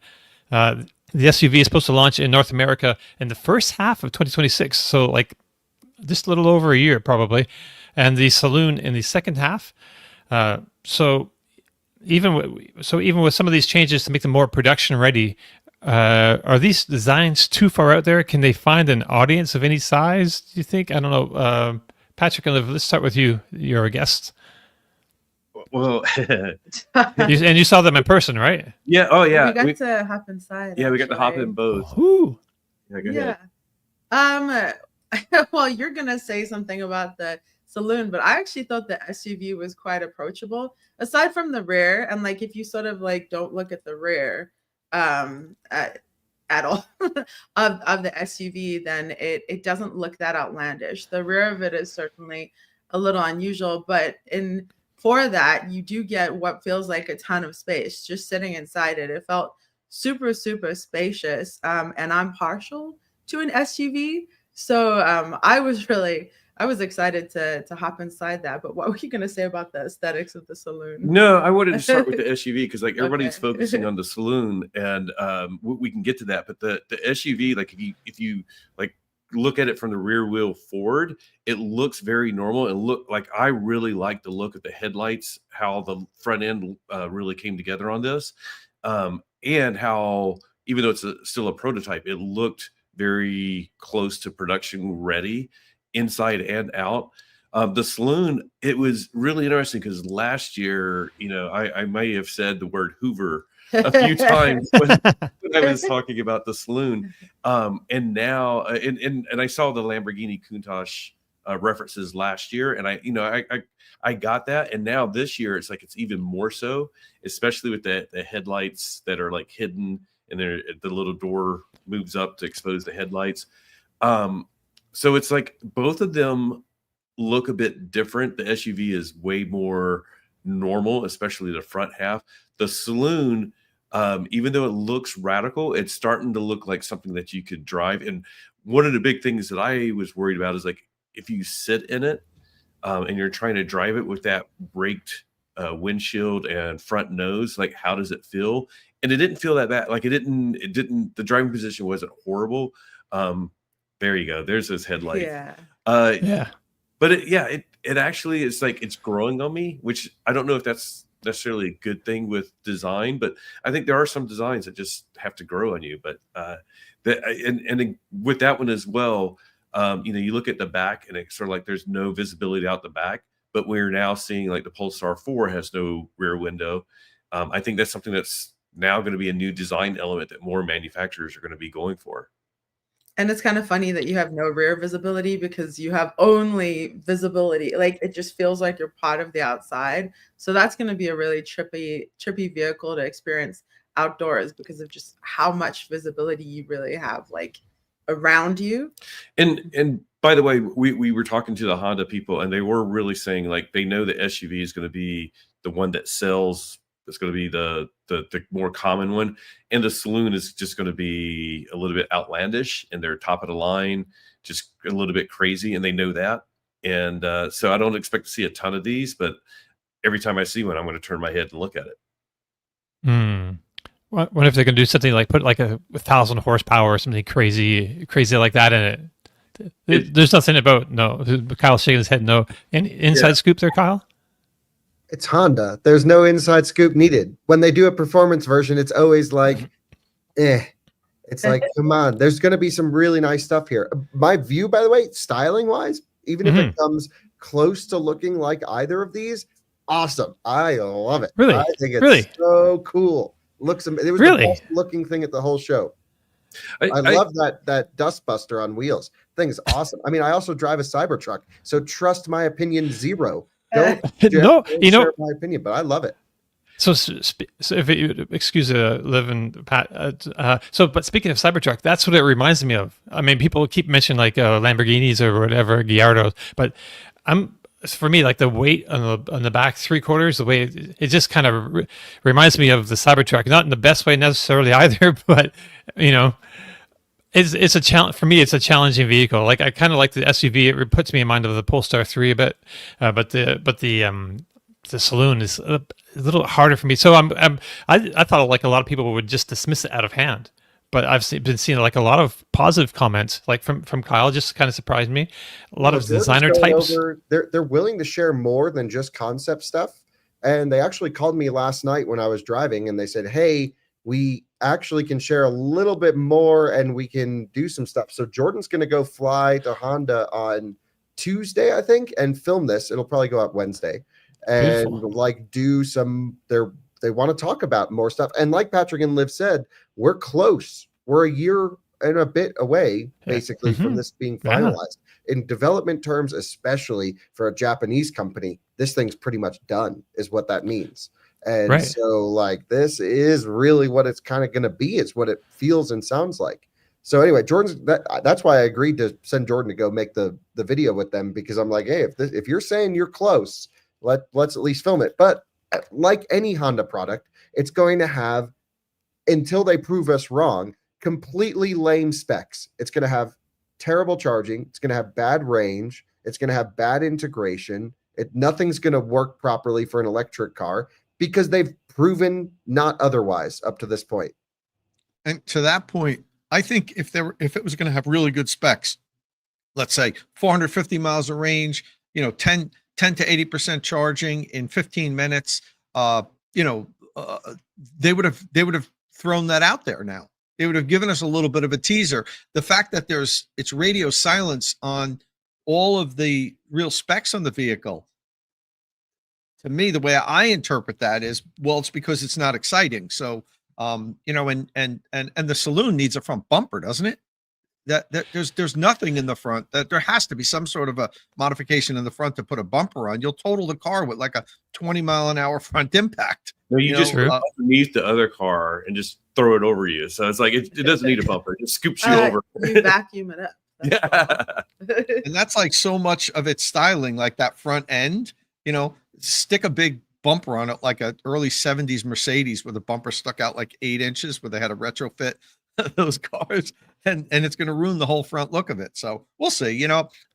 The SUV is supposed to launch in North America in the first half of 2026, so like just a little over a year probably, and the Saloon in the second half. So even with some of these changes to make them more production ready, are these designs too far out there? Can they find an audience of any size, do you think? I don't know. Patrick, let's start with you. You're a guest. Well, you saw them in person, right? Yeah. Oh, yeah. We got to hop inside. Yeah, we got to hop in both. Ooh. Yeah. Go ahead. Yeah. well, you're gonna say something about the saloon, but I actually thought the SUV was quite approachable, aside from the rear. And like, if you sort of like don't look at the rear, at all of the SUV, then it doesn't look that outlandish. The rear of it is certainly a little unusual, but in for that, you do get what feels like a ton of space just sitting inside it. It felt super, super spacious. And I'm partial to an SUV. So I was excited to hop inside that. But what were you going to say about the aesthetics of the saloon? No, I wanted to start with the SUV because like everybody's Okay. focusing on the saloon, and we can get to that. But the SUV, like if you like look at it from the rear wheel forward, it looks very normal. And look like I really like the look of the headlights, how the front end really came together on this, and how even though it's still a prototype, it looked very close to production ready inside and out. The saloon, it was really interesting because last year, I may have said the word Hoover a few times when I was talking about the saloon. And now, and I saw the Lamborghini Countach references last year, and I got that. And now this year, it's like it's even more so, especially with the headlights that are like hidden, and the little door moves up to expose the headlights. So it's like both of them look a bit different. The SUV is way more normal, especially the front half. The saloon, even though it looks radical, it's starting to look like something that you could drive. And one of the big things that I was worried about is like if you sit in it and you're trying to drive it with that raked windshield and front nose, like how does it feel? And it didn't feel that bad. Like it didn't. The driving position wasn't horrible. There you go. There's those headlights. Yeah. Yeah. But it actually is like it's growing on me, which I don't know if that's necessarily a good thing with design, but I think there are some designs that just have to grow on you. But and with that one as well, you look at the back and it's sort of like there's no visibility out the back, but we're now seeing like the Polestar 4 has no rear window. I think that's something that's now going to be a new design element that more manufacturers are going to be going for. And it's kind of funny that you have no rear visibility because you have only visibility. Like it just feels like you're part of the outside. So that's going to be a really trippy vehicle to experience outdoors because of just how much visibility you really have like around you. And by the way, we were talking to the Honda people, and they were really saying like they know the SUV is going to be the one that sells. It's going to be the more common one, and the saloon is just going to be a little bit outlandish, and they're top of the line, just a little bit crazy, and they know that. And so I don't expect to see a ton of these, but every time I see one, I'm going to turn my head and look at it. What if they can do something like put like a 1,000 horsepower or something crazy like that in it? There's nothing about no. Kyle's shaking his head. No inside scoop there, Kyle. It's Honda. There's no inside scoop needed. When they do a performance version, it's always like, It's like, come on. There's going to be some really nice stuff here. My view, by the way, styling wise, even if it comes close to looking like either of these, awesome. I love it. Really? I think it's so cool. It was the best looking thing at the whole show. I love that dustbuster on wheels. Thing's awesome. I mean, I also drive a Cybertruck, so trust my opinion zero. Don't share my opinion, but I love it. So if you excuse Liv and Pat, but speaking of Cybertruck, that's what it reminds me of. I mean, people keep mentioning like Lamborghinis or whatever, Gallardos, but for me, like the weight on the back 3/4, the way it just kind of reminds me of the Cybertruck, not in the best way necessarily either, but it's a challenge for me. It's a challenging vehicle. Like I kind of like the SUV. It puts me in mind of the Polestar 3 a bit, but the saloon is a little harder for me. So I thought like a lot of people would just dismiss it out of hand, but I've been seeing like a lot of positive comments, like from Kyle, just kind of surprised me. A lot of designer types. They're willing to share more than just concept stuff. And they actually called me last night when I was driving, and they said, "Hey, we actually can share a little bit more, and we can do some stuff." So Jordan's going to go fly to Honda on Tuesday, I think, and film this. It'll probably go up Wednesday. And beautiful. Like do some they want to talk about more stuff. And like Patrick and Liv said, we're close. We're a year and a bit away, basically, from Mhm. this being Yeah. finalized. In development terms, especially for a Japanese company, this thing's pretty much done, is what that means. And Right. so, like, this is really what it's kind of going to be. It's what it feels and sounds like. So anyway, that's why I agreed to send Jordan to go make the video with them, because I'm like, hey, if you're saying you're close, let's at least film it. But like any Honda product, it's going to have, until they prove us wrong, completely lame specs. It's going to have terrible charging. It's going to have bad range. It's going to have bad integration. Nothing's going to work properly for an electric car because they've proven not otherwise up to this point. And to that point, I think if it was going to have really good specs, let's say 450 miles of range, 10 to 80% charging in 15 minutes, they would have thrown that out there now. They would have given us a little bit of a teaser. The fact that it's radio silence on all of the real specs on the vehicle, to me, the way I interpret that is, well, it's because it's not exciting. So, and the saloon needs a front bumper, doesn't it? That there's nothing in the front. That there has to be some sort of a modification in the front to put a bumper on. You'll total the car with like a 20-mile-an-hour front impact. No, you just True. underneath the other car and just throw it over you. So it's like it doesn't need a bumper. It just scoops you over. You vacuum it up. Yeah. And that's like so much of its styling, like that front end, stick a big bumper on it, like a early 70s Mercedes where the bumper stuck out like 8 inches, where they had to retrofit those cars, and it's going to ruin the whole front look of it. So we'll see.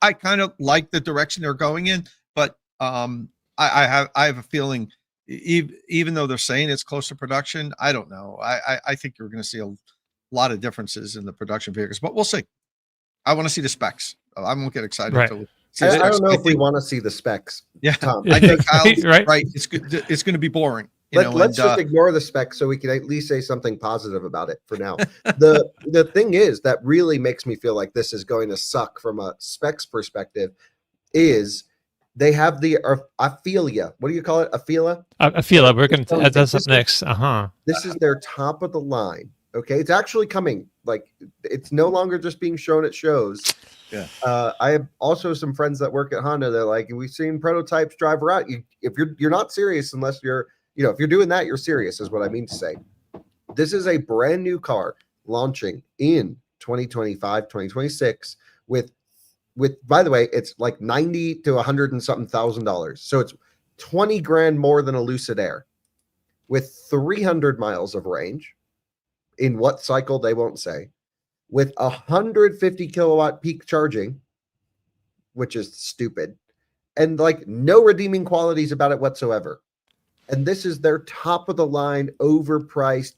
I kind of like the direction they're going in, but I have a feeling, even though they're saying it's close to production, I don't know. I think you're going to see a lot of differences in the production vehicles, but we'll see. I want to see the specs. I won't get excited Right. until we see the I specs. don't know if we want to see the specs. Yeah, Tom. I think Kyle's Right. right. It's good. It's going to be boring. Let's just ignore the specs so we can at least say something positive about it for now. The thing is that really makes me feel like this is going to suck from a specs perspective is they have the Afeela. What do you call it? Afeela? Afeela, we're going to add this up next. This is their top of the line. Okay, it's actually coming. Like, it's no longer just being shown at shows. Yeah. I have also some friends that work at Honda. They're like, we've seen prototypes drive around. If you're not serious, unless you're, if you're doing that, you're serious, is what I mean to say. This is a brand new car launching in 2025, 2026 with, by the way, it's like 90 to 100 and something $1,000. So it's 20 grand more than a Lucid Air with 300 miles of range. In what cycle, they won't say, with 150 kilowatt peak charging, which is stupid, and like no redeeming qualities about it whatsoever. And this is their top of the line, overpriced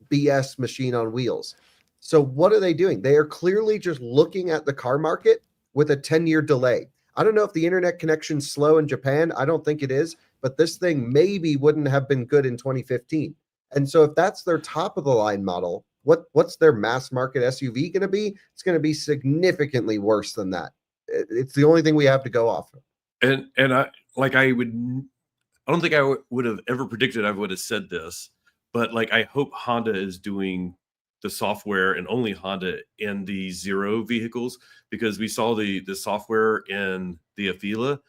BS machine on wheels. So what are they doing? They are clearly just looking at the car market with a 10-year delay. I don't know if the internet connection's slow in Japan. I don't think it is, but this thing maybe wouldn't have been good in 2015. And so if that's their top of the line model, what's their mass market SUV going to be? It's going to be significantly worse than that. It's the only thing we have to go off of. And I don't think I would have ever predicted I would have said this, but like I hope Honda is doing the software, and only Honda, in the Zero vehicles, because we saw the software in the Afeela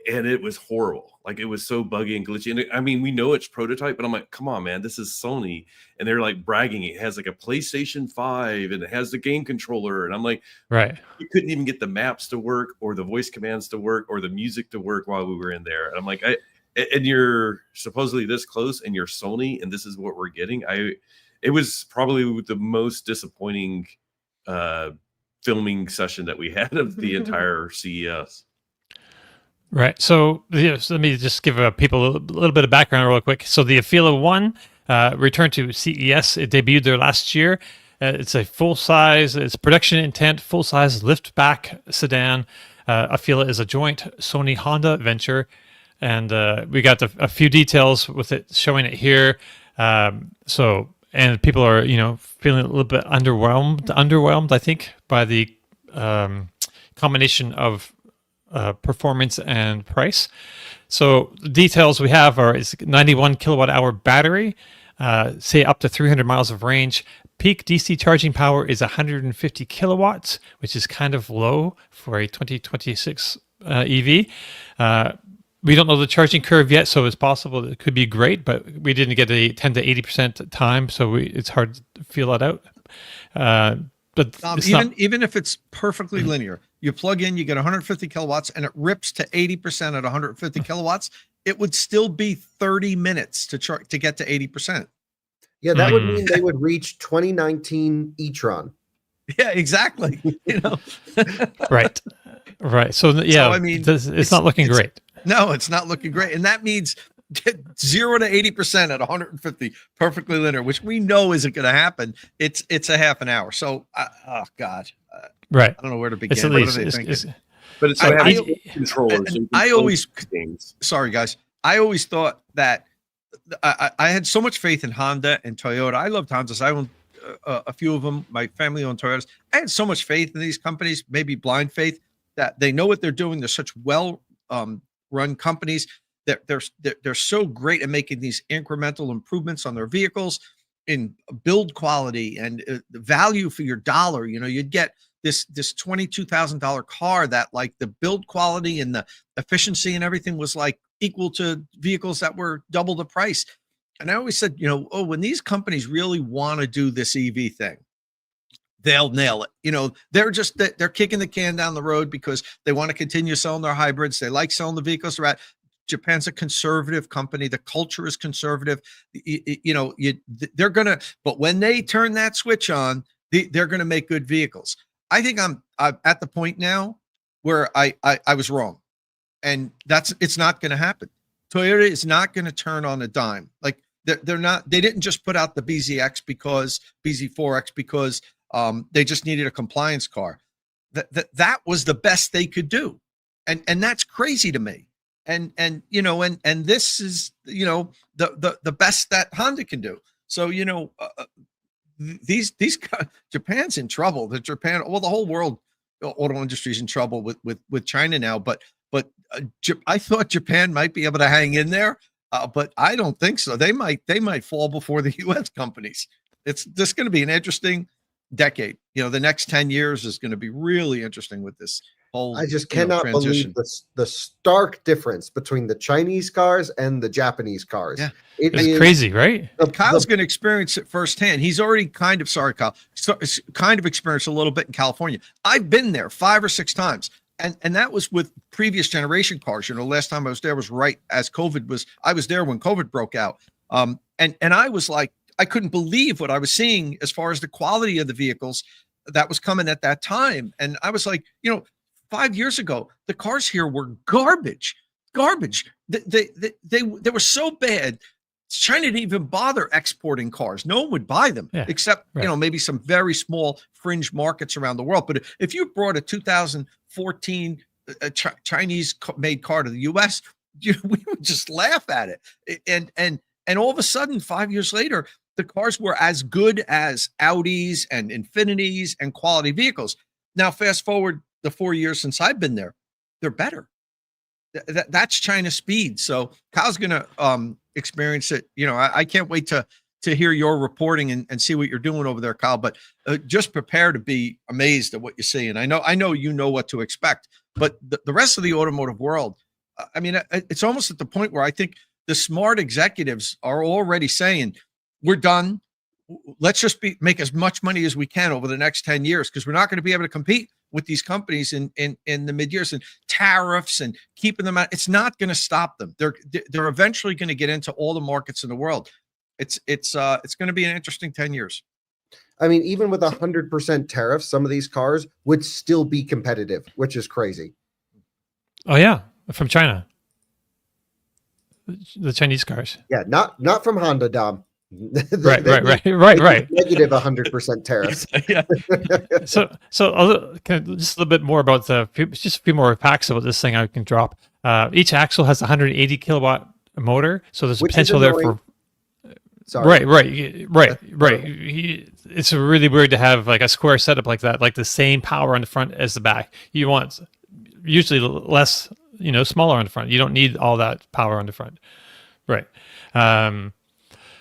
and it was horrible. Like, it was so buggy and glitchy. And I mean, we know it's prototype, but I'm like, come on, man, this is Sony. And they're like bragging it has like a PlayStation 5 and it has the game controller. And I'm like, Right. you couldn't even get the maps to work or the voice commands to work or the music to work while we were in there. And I'm like, and you're supposedly this close and you're Sony and this is what we're getting. It was probably the most disappointing filming session that we had of the entire CES. Right. So, so let me just give people a little bit of background real quick. So the Afeela 1 returned to CES. It debuted there last year. It's a full-size, it's production intent, full-size lift-back sedan. Afeela is a joint Sony-Honda venture. And we got a few details with it, showing it here. And people are, feeling a little bit underwhelmed, I think, by the combination of performance and price. So the details we have are, it's 91 kilowatt hour battery, say up to 300 miles of range. Peak DC charging power is 150 kilowatts, which is kind of low for a 2026 EV. We don't know the charging curve yet, so it's possible that it could be great, but we didn't get a 10 to 80% time, so it's hard to feel that out. But even if it's perfectly linear, you plug in, you get 150 kilowatts, and it rips to 80% at 150 kilowatts, it would still be 30 minutes to get to 80%. Yeah, that would mean they would reach 2019 e-tron. Yeah, exactly. Right. So yeah, so, I mean, it's not looking great. No, it's not looking great, and that means 0 to 80% at 150 perfectly linear, which we know isn't going to happen. It's a half an hour. So, oh God, right? I don't know where to begin. It's at what least, are they thinking? But it's controllers. I always, sorry guys, I always thought that I had so much faith in Honda and Toyota. I loved Hondas. I owned a few of them. My family owned Toyotas. I had so much faith in these companies, maybe blind faith, that they know what they're doing. They're such well run companies that they're so great at making these incremental improvements on their vehicles in build quality and the value for your dollar. You'd get this $22,000 car that, like, the build quality and the efficiency and everything was like equal to vehicles that were double the price. And I always said, when these companies really want to do this EV thing, they'll nail it. They're kicking the can down the road because they want to continue selling their hybrids. They like selling the vehicles they're at. Japan's a conservative company. The culture is conservative. They're gonna, but when they turn that switch on, they're gonna make good vehicles. I think I'm at the point now where I was wrong, and it's not going to happen. Toyota is not going to turn on a dime. Like, they're not. They didn't just put out the BZ4X because they just needed a compliance car. That was the best they could do, and that's crazy to me. And this is the best that Honda can do. So these Japan's in trouble. The whole world auto industry is in trouble with China now. But I thought Japan might be able to hang in there, but I don't think so. They might fall before the U.S. companies. It's just going to be an interesting decade. The next 10 years is going to be really interesting with this whole. I just cannot believe the stark difference between the Chinese cars and the Japanese cars. Yeah, it's crazy, right? Kyle's going to experience it firsthand. He's already kind of experienced a little bit in California. I've been there 5 or 6 times. And that was with previous generation cars. Last time I was there was right as COVID was. I was there when COVID broke out. And I was like, I couldn't believe what I was seeing as far as the quality of the vehicles that was coming at that time. And I was like, 5 years ago, the cars here were garbage. They were so bad. China didn't even bother exporting cars. No one would buy them, except maybe some very small fringe markets around the world. But if you brought a 2014 Chinese-made car to the U.S., we would just laugh at it. And all of a sudden, 5 years later, the cars were as good as Audis and Infinitis and quality vehicles. Now, fast forward the 4 years since I've been there, they're better. That's China speed. So Kyle's going to experience it. I can't wait to hear your reporting and see what you're doing over there, Kyle. But just prepare to be amazed at what you see. And I know you know what to expect. But the rest of the automotive world, it's almost at the point where I think the smart executives are already saying, we're done. Let's just make as much money as we can over the next 10 years, because we're not going to be able to compete with these companies in the mid years, and tariffs and keeping them out. It's not going to stop them. They're eventually going to get into all the markets in the world. It's going to be an interesting 10 years. Even with 100% tariffs, some of these cars would still be competitive, which is crazy. Oh yeah, from China, the Chinese cars. Yeah, not from Honda, Dom. Right. Negative 100% tariffs. Yeah. So just a little bit more about just a few more facts about this thing I can drop. Each axle has a 180 kilowatt motor, so there's potential there for. Sorry. Right. It's really weird to have like a square setup like that, like the same power on the front as the back. You want usually less, smaller on the front. You don't need all that power on the front. Right.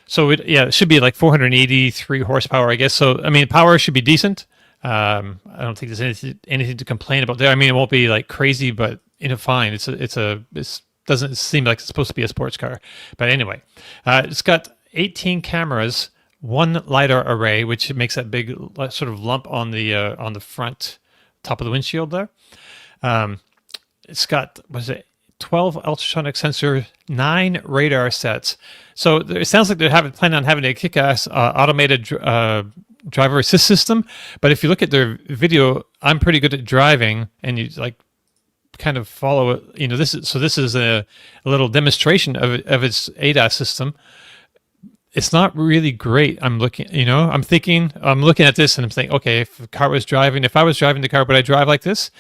So it should be like 483 horsepower, I guess. So I mean, power should be decent. I don't think there's anything to complain about there. I mean, it won't be like crazy, but fine. It doesn't seem like it's supposed to be a sports car. But anyway, it's got 18 cameras, one LiDAR array, which makes that big sort of lump on the front top of the windshield there. It's got 12 ultrasonic sensors, 9 radar sets. So it sounds like they're planning on having a kick-ass automated driver assist system. But if you look at their video, I'm pretty good at driving, and you like kind of follow it. This is a little demonstration of its ADAS system. It's not really great. I'm looking at this and I'm saying, okay, if I was driving the car, would I drive like this?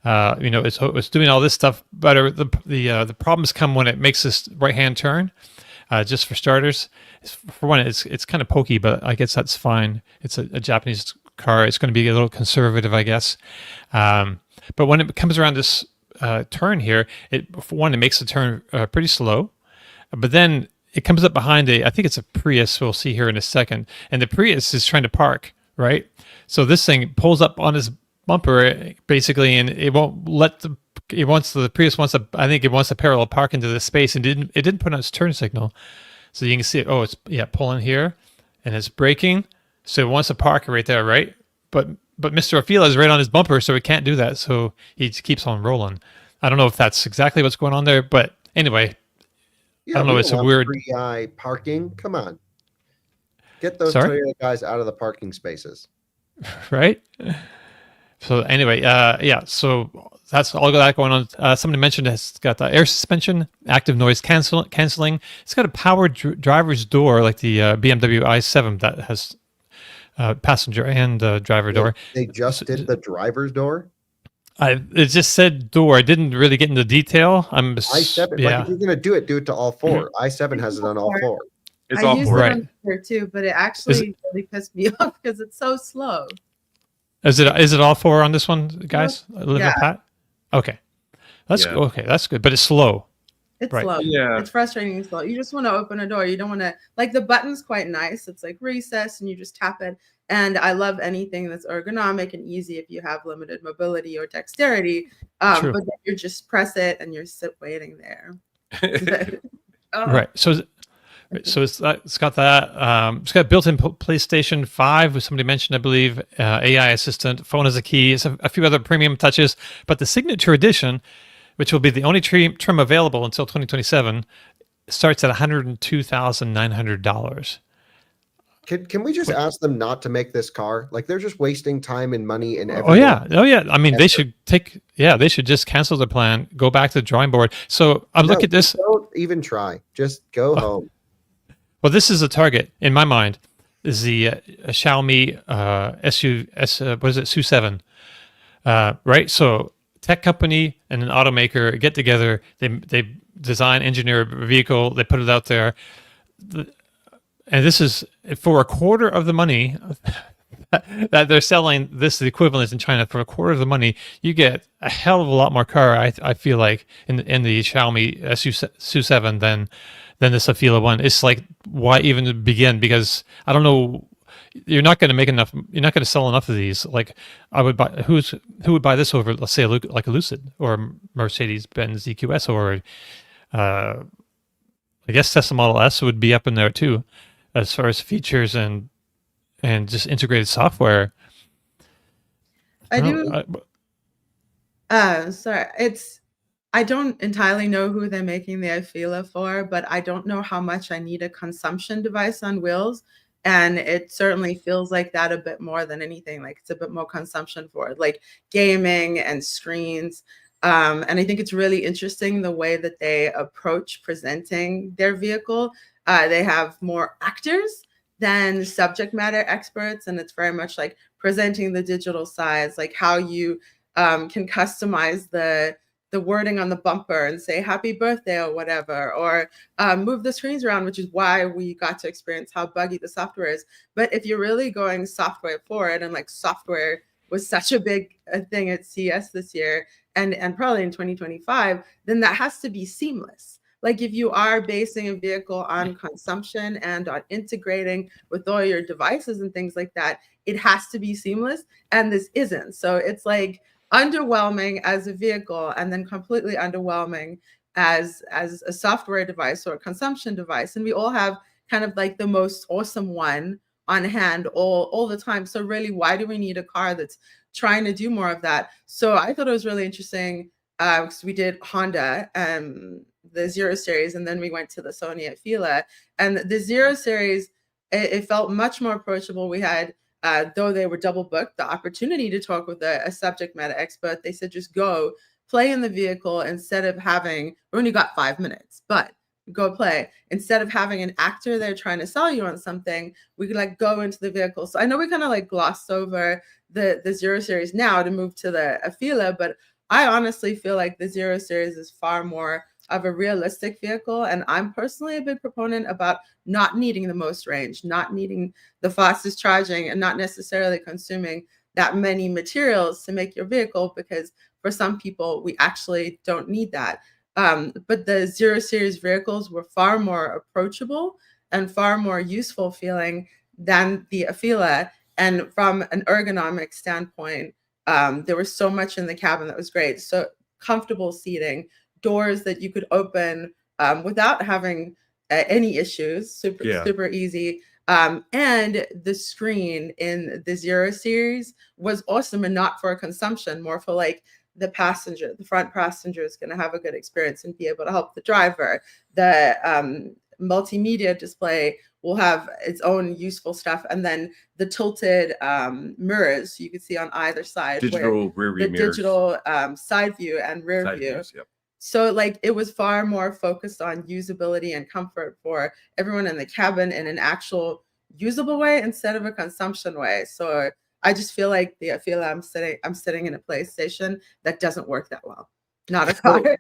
It's doing all this stuff, but the problems come when it makes this right-hand turn. Just for starters, for one, it's kind of pokey, but I guess that's fine. It's a Japanese car. It's going to be a little conservative, I guess. But when it comes around this turn here, for one, it makes the turn pretty slow. But then it comes up behind I think it's a Prius. We'll see here in a second, and the Prius is trying to park, right? So this thing pulls up on his bumper basically, and it won't let the Prius wants to parallel park into the space, and it didn't put on its turn signal, so you can see it. Oh, it's pulling here, and it's braking, so it wants to park right there, right? But Mr. Afeela is right on his bumper, so it can't do that, so he just keeps on rolling. I don't know if that's exactly what's going on there, but anyway, I don't know. It's a weird free parking. Come on, get those Sorry? Toyota guys out of the parking spaces, right? So anyway, so that's all that going on. Somebody mentioned it's got the air suspension, active noise canceling. It's got a powered driver's door like the BMW i7 that has passenger and driver door. They just did the driver's door. It just said door. I didn't really get into detail. i7. Yeah. Like if you're gonna do it to all four. i7 has it on all four. It's I all used for it Right. on here too, but it actually really pissed me off because it's so slow. Is it all 4 on this one, guys? Yeah. Pat? Okay. That's Yeah. okay. That's good, but it's slow. It's Right. slow. Yeah. It's frustrating and slow. You just want to open a door. You don't want to like the button's quite nice. It's like recess and you just tap it. And I love anything that's ergonomic and easy if you have limited mobility or dexterity. True. But then you just press it and you're waiting there. Oh. Right. So it's got that. It's got built-in PlayStation 5, which somebody mentioned, I believe, AI assistant, phone as a key. It's a few other premium touches, but the Signature Edition, which will be the only trim available until 2027, starts at $102,900. Can we just ask them not to make this car? Like they're just wasting time and money and everything. Oh yeah. I mean, they should just cancel the plan, go back to the drawing board. So look at this. Don't even try. Just go home. Well, this is a target in my mind. Is the Xiaomi SU7, right? So tech company and an automaker get together. They design, engineer a vehicle. They put it out there, and this is for a quarter of the money that they're selling. This the equivalent in China for a quarter of the money. You get a hell of a lot more car. I feel like in the Xiaomi SU7 than this Afeela one. It's like, why even begin? Because I don't know, you're not going to make enough. You're not going to sell enough of these. Like I would buy. Who would buy this over, let's say, like a Lucid or Mercedes-Benz EQS, or I guess Tesla Model S would be up in there too, as far as features and just integrated software. I don't entirely know who they're making the Afeela for, but I don't know how much I need a consumption device on wheels. And it certainly feels like that a bit more than anything. Like it's a bit more consumption for it, like gaming and screens. And I think it's really interesting the way that they approach presenting their vehicle. They have more actors than subject matter experts. And it's very much like presenting the digital sides, like how you can customize the wording on the bumper and say happy birthday or whatever, or move the screens around, which is why we got to experience how buggy the software is. But if you're really going software forward, and like software was such a big thing at CES this year and probably in 2025, then that has to be seamless. like if you are basing a vehicle on consumption and on integrating with all your devices and things like that, it has to be seamless, and this isn't. So it's like underwhelming as a vehicle and then completely underwhelming as a software device or a consumption device. And we all have kind of like the most awesome one on hand all the time. So really, why do we need a car that's trying to do more of that? So I thought it was really interesting because we did Honda, the 0 Series, and then we went to the Sony Afeela. And the 0 Series, it felt much more approachable. We had, though they were double booked, the opportunity to talk with a subject matter expert. They said, just go play in the vehicle instead of having, we only got 5 minutes, but go play. Instead of having an actor there trying to sell you on something, we could like go into the vehicle. So I know we kind of like glossed over the 0 Series now to move to the Afeela, but I honestly feel like the 0 Series is far more of a realistic vehicle. And I'm personally a big proponent about not needing the most range, not needing the fastest charging, and not necessarily consuming that many materials to make your vehicle, because for some people, we actually don't need that. But the 0 Series vehicles were far more approachable and far more useful feeling than the Afeela. And from an ergonomic standpoint, there was so much in the cabin that was great. So comfortable seating, doors that you could open without having any issues, super easy. And the screen in the 0 Series was awesome, and not for consumption, more for like the passenger. The front passenger is going to have a good experience and be able to help the driver. The multimedia display will have its own useful stuff, and then the tilted mirrors you can see on either side, digital rear view mirrors, digital side view and rear side view. views, yep. So like it was far more focused on usability and comfort for everyone in the cabin in an actual usable way instead of a consumption way. So I just feel like the Afeela, I'm sitting in a PlayStation that doesn't work that well. Not a car.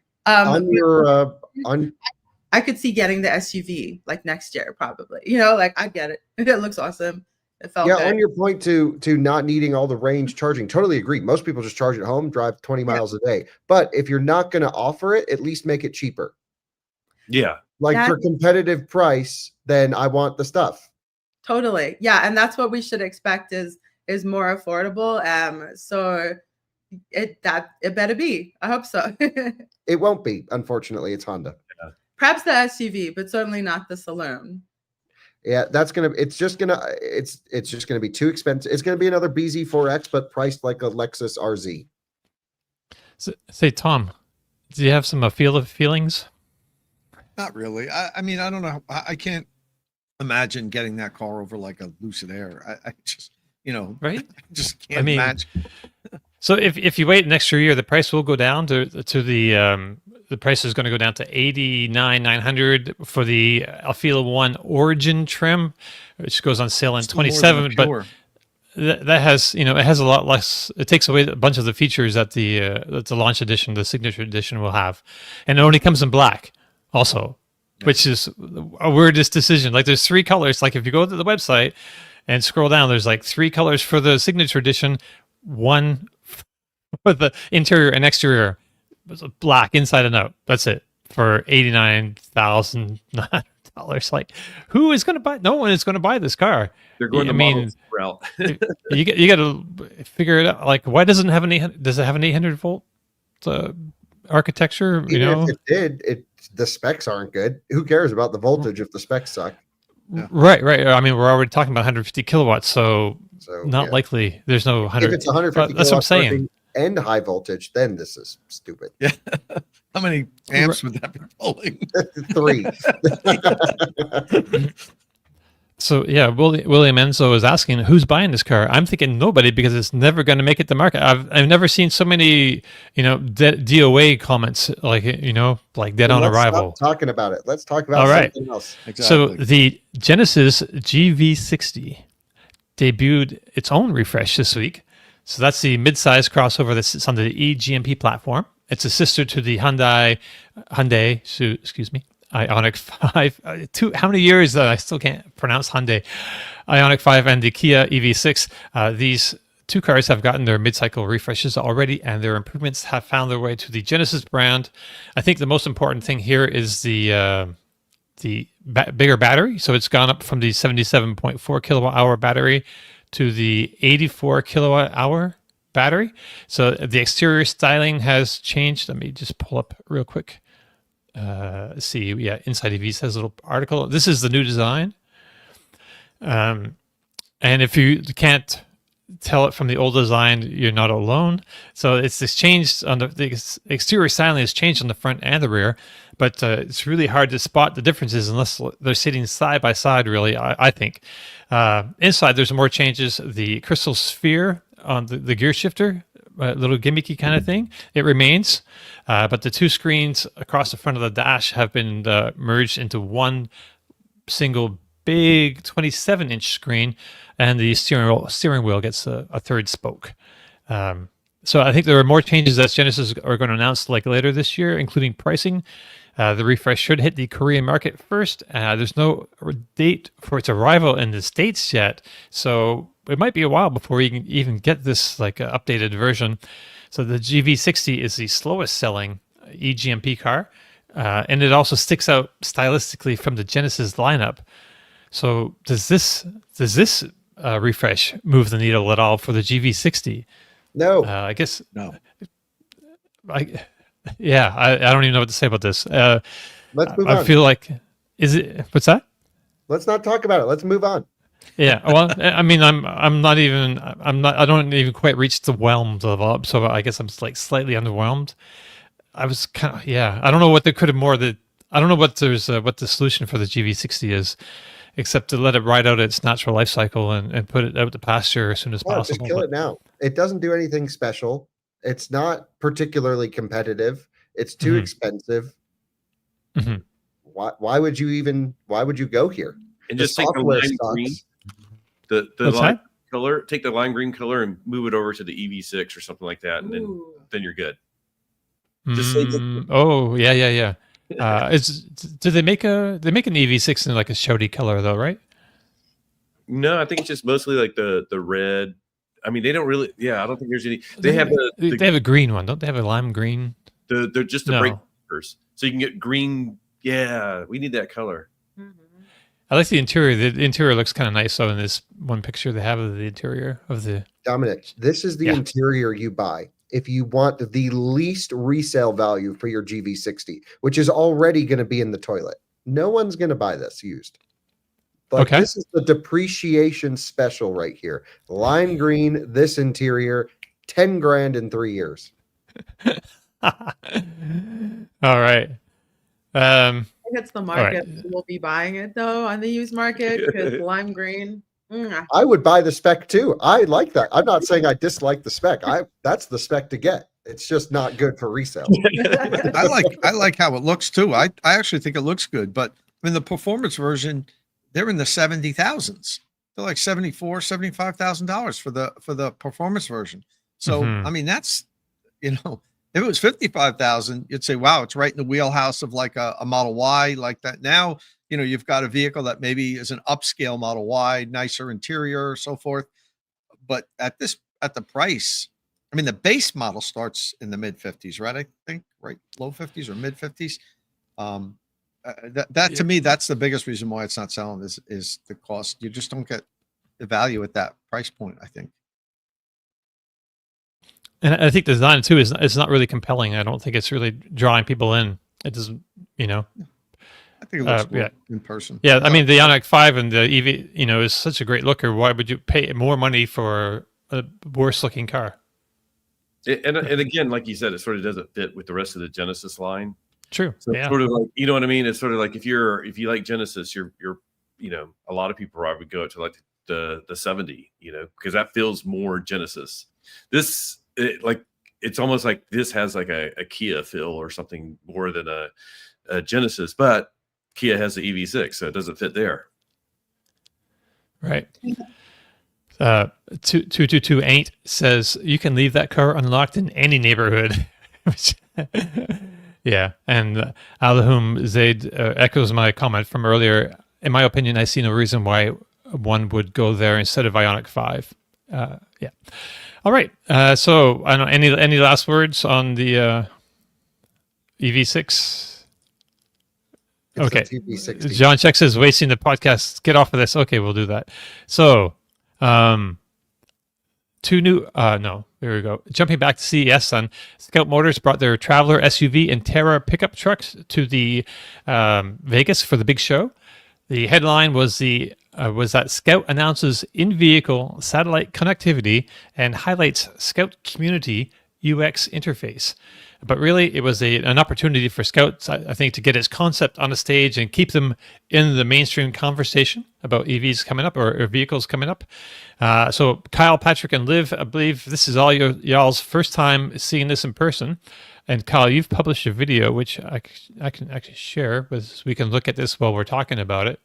I could see getting the SUV like next year, probably. You know, like I get it. It looks awesome. It felt good. On your point to not needing all the range charging, totally agree. Most people just charge at home, drive 20 miles a day. But if you're not going to offer it, at least make it cheaper. Yeah. Like for competitive price, then I want the stuff. Totally. Yeah. And that's what we should expect is more affordable. So it better be. I hope so. It won't be, unfortunately. It's Honda. Yeah. Perhaps the SUV, but certainly not the saloon. Yeah, it's just gonna be too expensive. It's gonna be another BZ4X, but priced like a Lexus RZ. So, say, Tom, do you have some Afeela feelings? Not really. I mean, I don't know. I can't imagine getting that car over like a Lucid Air. I just, right? I just can't imagine. So if you wait an extra year, the price will go down to the price is going to go down to $89,900 for the Afeela 1 Origin trim, which goes on sale in 27. But that has, it has a lot less. It takes away a bunch of the features that the launch edition, the signature edition, will have, and it only comes in black, also, which is a weirdest decision. Like there's 3 colors. Like if you go to the website and scroll down, there's like 3 colors for the signature edition, 1 for the interior and exterior. Black inside and out. That's it for $89,000. Like, who is going to buy? No one is going to buy this car. They're going the Model route. you got to figure it out. Like, why doesn't it have does it have an 800 volt architecture? If it did, the specs aren't good. Who cares about the voltage if the specs suck? Yeah. Right. I mean, we're already talking about 150 kilowatts, so not likely. There's no 100. If it's 150 that's what I'm saying. And high voltage, then this is stupid. Yeah. How many amps would that be pulling? 3. So yeah, William Enzo is asking who's buying this car. I'm thinking nobody, because it's never going to make it to market. I've never seen so many DOA comments like dead on arrival. Stop talking about it. Let's talk about something else. Exactly. So the Genesis GV60 debuted its own refresh this week. So that's the mid-size crossover that sits on the eGMP platform. It's a sister to the Hyundai, Ioniq 5. How many years I still can't pronounce Hyundai, Ioniq 5 and the Kia EV6. These two cars have gotten their mid-cycle refreshes already, and their improvements have found their way to the Genesis brand. I think the most important thing here is the bigger battery. So it's gone up from the 77.4 kilowatt hour battery to the 84 kilowatt hour battery. So the exterior styling has changed. Let me just pull up real quick. See, yeah, Inside EVs has a little article. This is the new design. And if you can't tell it from the old design, you're not alone. So it's this changed on the exterior styling has changed on the front and the rear, but it's really hard to spot the differences unless they're sitting side by side, really, I think. Inside, there's more changes. The crystal sphere on the gear shifter, a little gimmicky kind of thing, it remains. But the two screens across the front of the dash have been merged into one single big 27-inch screen, and the steering wheel gets a third spoke. So I think there are more changes that Genesis are going to announce like later this year, including pricing. The refresh should hit the Korean market first. There's no date for its arrival in the States yet, so it might be a while before you can even get this like updated version. So the GV60 is the slowest selling eGMP car, and it also sticks out stylistically from the Genesis lineup. So does this refresh move the needle at all for the GV60? No. I guess No. I don't even know what to say about this. Let's move on. I feel like what's that? Let's not talk about it. Let's move on. Yeah, well, I mean, I don't even quite reach the whelmed level, so I guess I'm like slightly underwhelmed. I was kind of, I don't know what they could have more that I don't know what the solution for the GV60 is, except to let it ride out its natural life cycle and put it out to pasture as soon as possible. Just kill it now. It doesn't do anything special. It's not particularly competitive. It's too expensive. Mm-hmm. Why would you go here? And The just take the software lime sucks. green, the What's lime that? color, take the lime green color and move it over to the EV6 or something like that, and Ooh. then you're good. Just say Oh, yeah. Do they make an EV6 in like a shouty color though, right? No, I think it's just mostly like the red. I mean, they don't really. Yeah, I don't think there's any. They have they have a green one, don't they? Have a lime green. they're just the No. brake covers, so you can get green. Yeah, we need that color. Mhm. I like the interior. The interior looks kind of nice. So in this one picture they have of the interior of the. Dominic, this is the Yeah. interior you buy if you want the least resale value for your GV60, which is already going to be in the toilet. No one's going to buy this used. But Okay. this is the depreciation special right here. Lime green, this interior, 10 grand in 3 years. All right. I think it's the market right. who will be buying it though on the used market because lime green. I would buy the spec too. I like that. I'm not saying I dislike the spec. That's the spec to get. It's just not good for resale. I like how it looks too. I actually think it looks good, but I mean the performance version, they're in the 70,000s. They're like $75,000 for the performance version. So Mhm. I mean that's, if it was 55,000, you'd say, wow, it's right in the wheelhouse of like a Model Y like that. Now, you've got a vehicle that maybe is an upscale Model Y, nicer interior, so forth. But at the price, I mean, the base model starts in the mid 50s, right? I think, right? Low 50s or mid 50s. That to me, that's the biggest reason why it's not selling is the cost. You just don't get the value at that price point, I think. And I think the design too is not really compelling. I don't think it's really drawing people in. It doesn't, I think it looks cool yeah. in person. Yeah, I mean the Ioniq 5 and the EV, is such a great looker. Why would you pay more money for a worse looking car? And again, like you said, it sort of doesn't fit with the rest of the Genesis line. True. So Yeah. it's sort of like, you know what I mean? It's sort of like if you like Genesis, you're a lot of people probably go to like the 70, because that feels more Genesis. This it's almost like this has like a Kia feel or something more than a Genesis, but Kia has the EV6, so it doesn't fit there. Right. 2228 says you can leave that car unlocked in any neighborhood. Yeah, and Alahum Zaid echoes my comment from earlier. In my opinion, I see no reason why one would go there instead of Ioniq 5. Yeah. All right. So I don't know, any last words on the EV6? It's Okay. the TV60. John Check says wasting the podcast. Get off of this. Okay, we'll do that. So, two new. No, there we go. Jumping back to CES, then Scout Motors brought their Traveler SUV and Terra pickup trucks to the Vegas for the big show. The headline was that Scout announces in-vehicle satellite connectivity and highlights Scout community UX interface. But really, it was an opportunity for Scout, I think, to get its concept on the stage and keep them in the mainstream conversation about EVs coming up or vehicles coming up. So Kyle, Patrick, and Liv, I believe this is all y'all's first time seeing this in person. And Kyle, you've published a video, which I can actually share, because we can look at this while we're talking about it.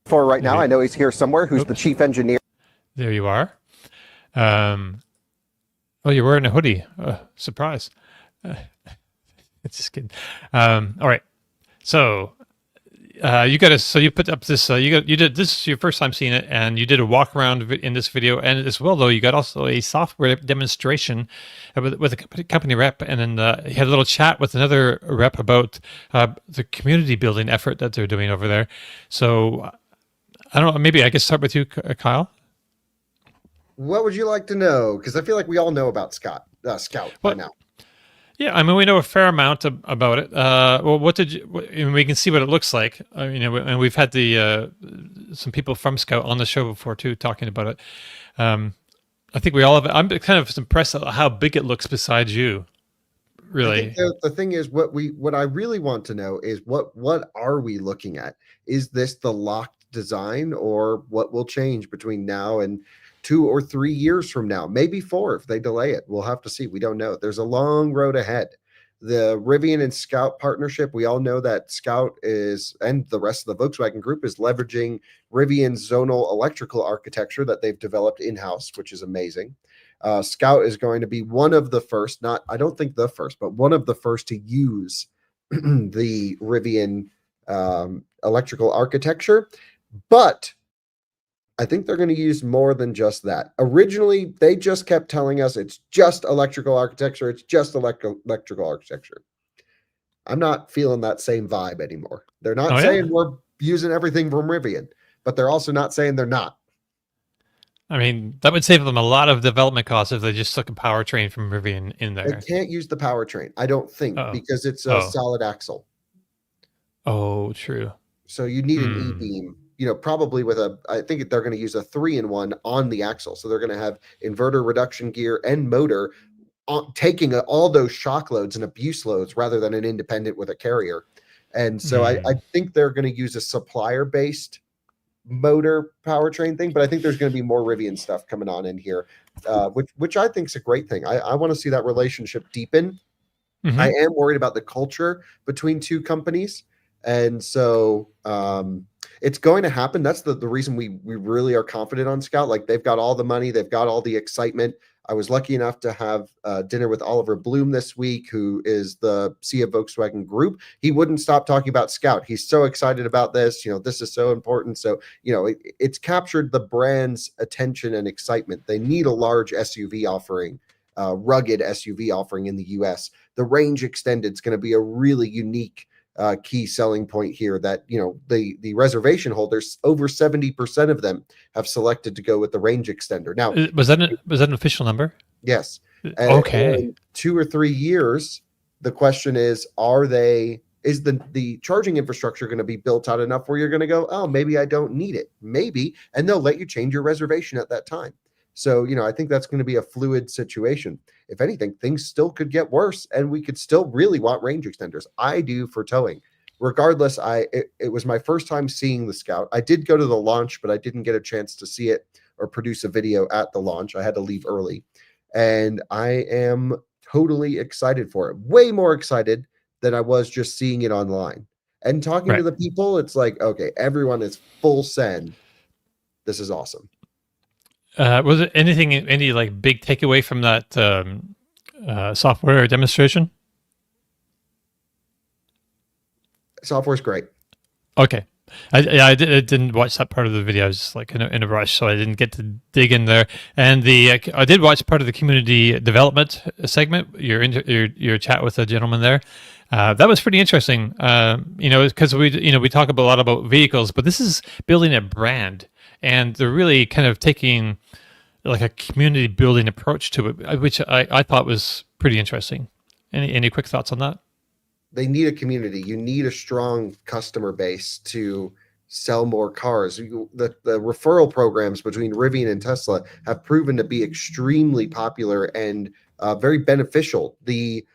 For right now, I know he's here somewhere, who's the chief engineer. There you are. Oh, you're wearing a hoodie. Surprise. Just kidding. All right. So you put up this, you did, this is your first time seeing it, and you did a walk around in this video. And as well, though, you got also a software demonstration with a company rep. And then you had a little chat with another rep about the community building effort that they're doing over there. So I don't know, maybe I could start with you, Kyle. What would you like to know? Because I feel like we all know about Scout by now. Yeah, I mean, we know a fair amount about it. Well, we can see what it looks like. And we've had some people from Scout on the show before too, talking about it. I think we all have. I'm kind of impressed at how big it looks beside you. Really, I think the thing is, what I really want to know is what are we looking at? Is this the locked design, or what will change between now and 2 or 3 years from now, maybe 4 if they delay it? We'll have to see. We don't know. There's a long road ahead. The Rivian and Scout partnership, we all know that Scout is, and the rest of the Volkswagen group, is leveraging Rivian's zonal electrical architecture that they've developed in-house, which is amazing. Scout is going to be one of the first, I don't think the first, but one of the first to use the Rivian electrical architecture. But I think they're going to use more than just that. Originally, they just kept telling us it's just electrical architecture. It's just electrical architecture. I'm not feeling that same vibe anymore. They're not saying we're using everything from Rivian, but they're also not saying they're not. I mean, that would save them a lot of development costs if they just took a powertrain from Rivian in there. They can't use the powertrain, I don't think, because it's a solid axle. Oh, true. So you need an E-beam. Probably I think they're going to use a 3-in-1 on the axle. So they're going to have inverter, reduction gear, and motor taking all those shock loads and abuse loads rather than an independent with a carrier. And so I think they're going to use a supplier-based motor powertrain thing, but I think there's going to be more Rivian stuff coming on in here, which I think is a great thing. I want to see that relationship deepen. I am worried about the culture between two companies. And so it's going to happen. That's the reason we really are confident on Scout. Like, they've got all the money, they've got all the excitement. I was lucky enough to have dinner with Oliver Bloom this week, who is the CEO of Volkswagen Group. He wouldn't stop talking about Scout. He's so excited about this. This is so important. So, it's captured the brand's attention and excitement. They need a large SUV offering, rugged SUV offering in the US. The range extended is going to be a really unique key selling point here, that the reservation holders, over 70% of them have selected to go with the range extender. Now, was that an official number? Yes. Okay. In 2 or 3 years, the question is the charging infrastructure going to be built out enough where you're going to go, oh, maybe I don't need it, maybe, and they'll let you change your reservation at that time. So, I think that's going to be a fluid situation. If anything, things still could get worse, and we could still really want range extenders. I do for towing. Regardless, it was my first time seeing the Scout. I did go to the launch, but I didn't get a chance to see it or produce a video at the launch. I had to leave early, and I am totally excited for it. Way more excited than I was just seeing it online. And talking to the people, it's like, okay, everyone is full send. This is awesome. Was it any like big takeaway from that software demonstration? Software's great. Okay. I didn't watch that part of the video. I was just like in a rush, so I didn't get to dig in there. And I did watch part of the community development segment. Your chat with the gentleman there. That was pretty interesting. Because we talk a lot about vehicles, but this is building a brand, and they're really kind of taking like a community building approach to it, which I thought was pretty interesting. Any quick thoughts on that? They need a community. You need a strong customer base to sell more cars. The referral programs between Rivian and Tesla have proven to be extremely popular and very beneficial. The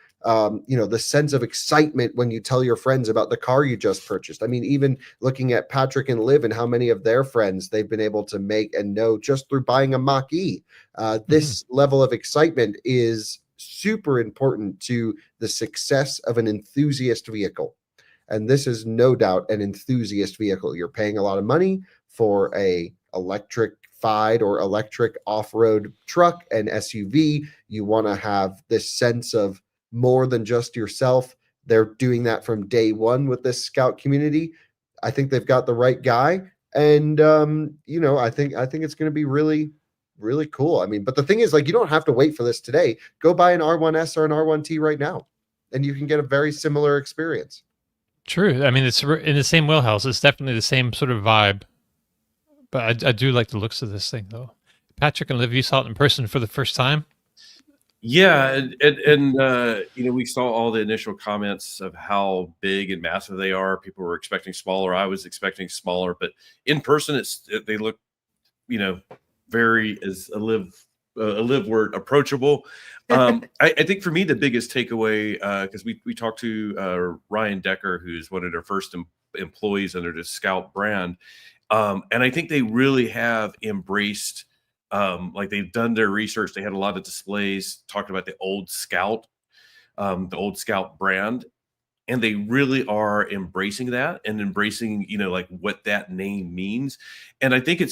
sense of excitement when you tell your friends about the car you just purchased. I mean, even looking at Patrick and Liv and how many of their friends they've been able to make and know just through buying a Mach-E. This level of excitement is super important to the success of an enthusiast vehicle. And this is no doubt an enthusiast vehicle. You're paying a lot of money for a electrified or electric off-road truck and SUV. You want to have this sense of more than just yourself. They're doing that from day one with this Scout community. I think they've got the right guy. And, I think it's going to be really, really cool. I mean, but the thing is, like, you don't have to wait for this today. Go buy an R1S or an R1T right now, and you can get a very similar experience. True. I mean, it's in the same wheelhouse. It's definitely the same sort of vibe. But I do like the looks of this thing, though. Patrick and Liv, you saw it in person for the first time. Yeah, and we saw all the initial comments of how big and massive they are. People were expecting smaller. I was expecting smaller, but in person, they look, very, as a Liv word, approachable. I think for me the biggest takeaway, because we talked to Ryan Decker, who's one of their first employees under the Scout brand, and I think they really have embraced. Like, they've done their research. They had a lot of displays talking about the old Scout brand, and they really are embracing that and embracing, like, what that name means. And I think it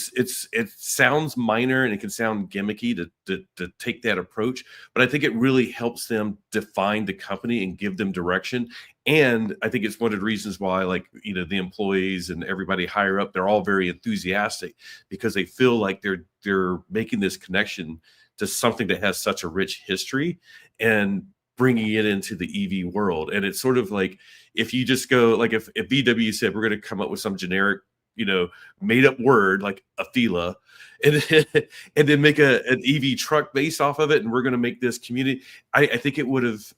sounds minor and it can sound gimmicky to take that approach, but I think it really helps them define the company and give them direction. And I think it's one of the reasons why, like, the employees and everybody higher up, they're all very enthusiastic, because they feel like they're making this connection to something that has such a rich history and bringing it into the EV world. And it's sort of like, if you just go, like, if VW said, we're going to come up with some generic, made up word like Afeela, and then make an EV truck based off of it, and we're going to make this community, I think it would have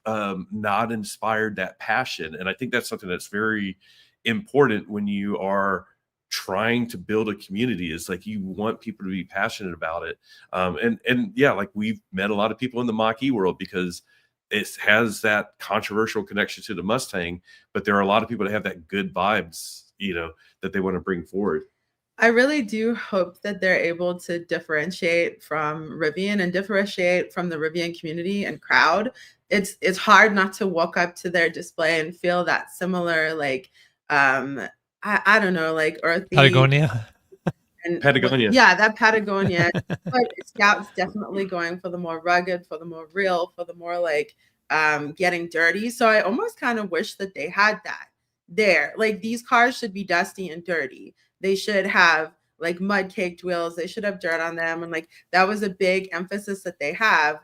not inspired that passion. And I think that's something that's very important when you are trying to build a community, is like, you want people to be passionate about it. And yeah, like, we've met a lot of people in the Mach-E world because it has that controversial connection to the Mustang, but there are a lot of people that have that good vibes, that they want to bring forward. I really do hope that they're able to differentiate from Rivian and differentiate from the Rivian community and crowd. It's hard not to walk up to their display and feel that similar, like, I don't know, like, earthy Patagonia. and Patagonia. Yeah, that Patagonia. But Scout's definitely going for the more rugged, for the more real, for the more like getting dirty. So I almost kind of wish that they had that there. Like, these cars should be dusty and dirty. They should have like mud caked wheels. They should have dirt on them. And like, that was a big emphasis that they have.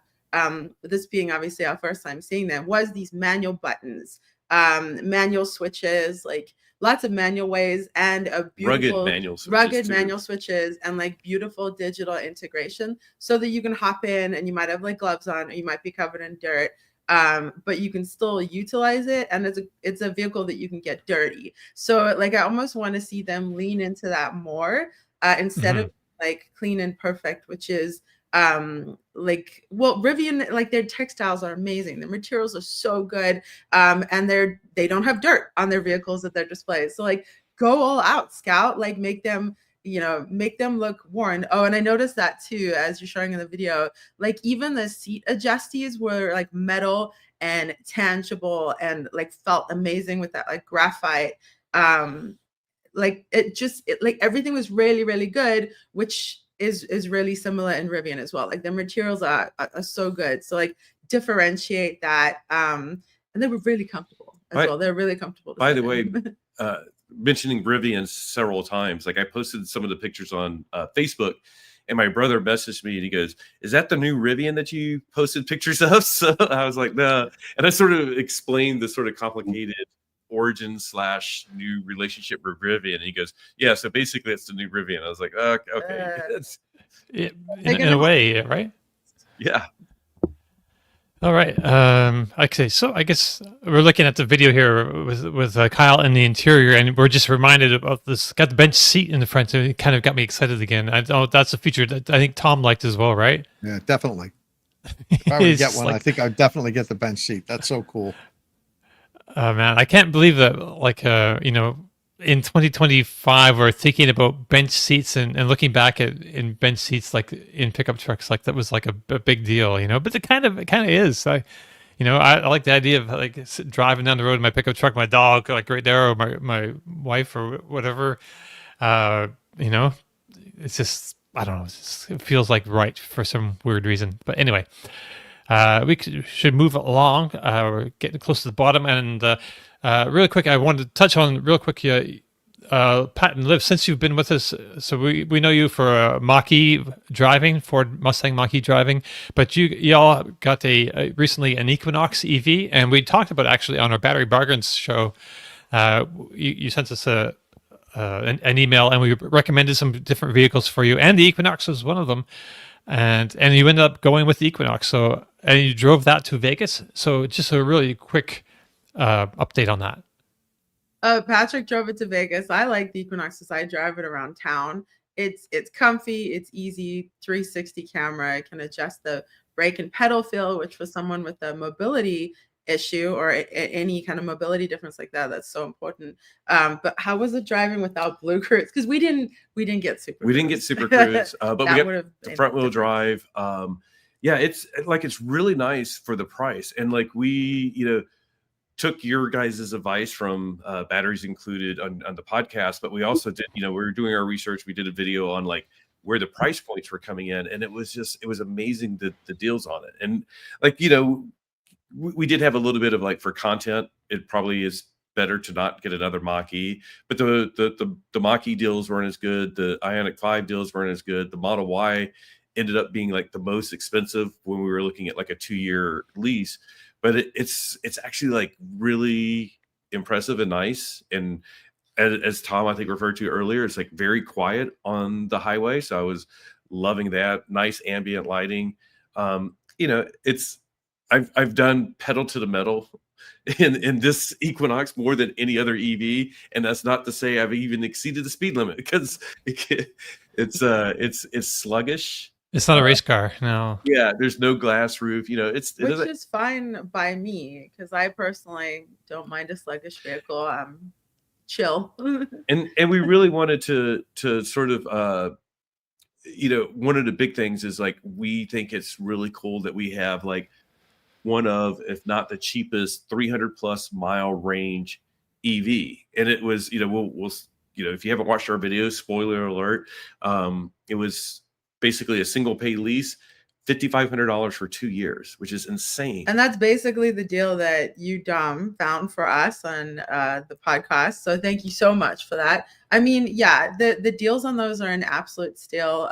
This being obviously our first time seeing them, was these manual buttons, manual switches, like lots of manual ways, and a beautiful rugged manual switches, and like beautiful digital integration, so that you can hop in and you might have like gloves on, or you might be covered in dirt. But you can still utilize it, and it's a vehicle that you can get dirty. So like, I almost want to see them lean into that more, instead of like clean and perfect, which is like, well, Rivian, like, their textiles are amazing, the materials are so good, and they don't have dirt on their vehicles that they're displayed. So like, go all out, Scout, like, make them look worn. Oh, and I noticed that too, as you're showing in the video, like, even the seat adjustees were like metal and tangible and like felt amazing with that like graphite. Like, like everything was really, really good, which is really similar in Rivian as well. Like, the materials are so good. So like, differentiate that. And they were really comfortable as well. They're really comfortable. By the way, mentioning Rivian several times. Like I posted some of the pictures on Facebook, and my brother messaged me and he goes, "Is that the new Rivian that you posted pictures of?" So I was like, "No," and I sort of explained the sort of complicated origin / new relationship with Rivian, and he goes, "Yeah, so basically it's the new Rivian." I was like, "Okay, Yeah, in a way, right? yeah." All right. Okay, so I guess we're looking at the video here with Kyle in the interior, and we're just reminded about this. Got the bench seat in the front, so it kind of got me excited again. I know that's a feature that I think Tom liked as well, right? Yeah, definitely. If I were to It's get one, like- I think I'd definitely get the bench seat. That's so cool. Man, I can't believe that. Like, in 2025, we're thinking about bench seats and looking back at in bench seats like in pickup trucks, like that was like a big deal, But it kind of is. I like the idea of like driving down the road in my pickup truck, my dog like right there, or my wife or whatever. It's just I don't know. It feels like right for some weird reason. But anyway. Should move along. We're getting close to the bottom, and really quick, I wanted to touch on real quick. Pat and Liv, since you've been with us, so we know you for Mach-E driving, Ford Mustang Mach-E driving, but y'all got recently an Equinox EV, and we talked about actually on our Battery Bargains show. You sent us an email, and we recommended some different vehicles for you, and the Equinox was one of them. And you ended up going with the Equinox, and you drove that to Vegas. So just a really quick update on that. Patrick drove it to Vegas. I like the Equinox because I drive it around town. It's comfy, it's easy, 360 camera. I can adjust the brake and pedal feel, which for someone with a mobility issue or any kind of mobility difference like that, that's so important. But how was it driving without Blue Cruise? Because we didn't get Super. We didn't get Super Cruise, but we got the front wheel drive. Yeah, it's really nice for the price, and like we took your guys' advice from Batteries Included on the podcast, but we also did we were doing our research. We did a video on like where the price points were coming in, and it was amazing the deals on it, and like we did have a little bit of like for content, it probably is better to not get another Mach-E, but the Mach-E deals weren't as good. The Ioniq 5 deals weren't as good. The Model Y ended up being like the most expensive when we were looking at like a 2-year lease, but it's actually like really impressive and nice. And as Tom, I think, referred to earlier, it's like very quiet on the highway. So I was loving that. Nice ambient lighting. I've done pedal to the metal in this Equinox more than any other EV, and that's not to say I've even exceeded the speed limit because it's sluggish. It's not a race car, no. Yeah, there's no glass roof. Which is fine by me because I personally don't mind a sluggish vehicle. I'm chill. and we really wanted to sort of one of the big things is like we think it's really cool that we have like one of, if not the cheapest, 300+ mile range EV. And it was, we'll if you haven't watched our videos, spoiler alert, it was basically a single pay lease, $5,500 for 2 years, which is insane. And that's basically the deal that you, Dom, found for us on the podcast. So thank you so much for that. I mean, yeah, the deals on those are an absolute steal.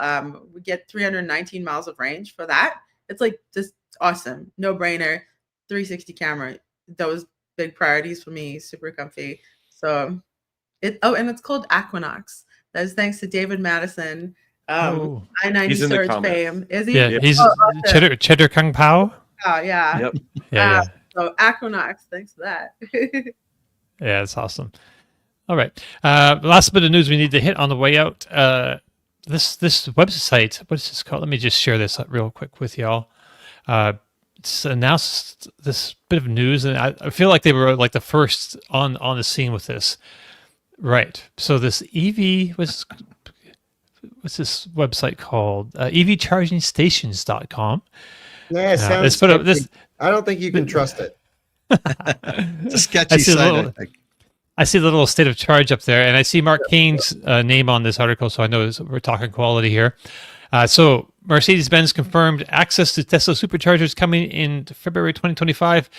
We get 319 miles of range for that. It's like just awesome. No brainer. 360 camera. Those big priorities for me. Super comfy. So and it's called Equinox. That is thanks to David Madison. I-90 Surge fame. Is he? Yeah, he's Cheddar Kung Pao. Oh, yeah. Yep. Yeah. So Equinox, thanks for that. Yeah, it's awesome. All right. Last bit of news we need to hit on the way out. This website, what is this called? Let me just share this real quick with y'all. It's announced this bit of news, and I feel like they were like the first on the scene with this. Right. So this EV was... What's this website called? EVChargingStations.com. Yeah, sounds sketchy. I don't think you can trust it. It's a sketchy site, I think. I see the little state of charge up there, and I see Mark Kane's name on this article, so I know we're talking quality here. So Mercedes-Benz confirmed access to Tesla Superchargers coming in February 2025.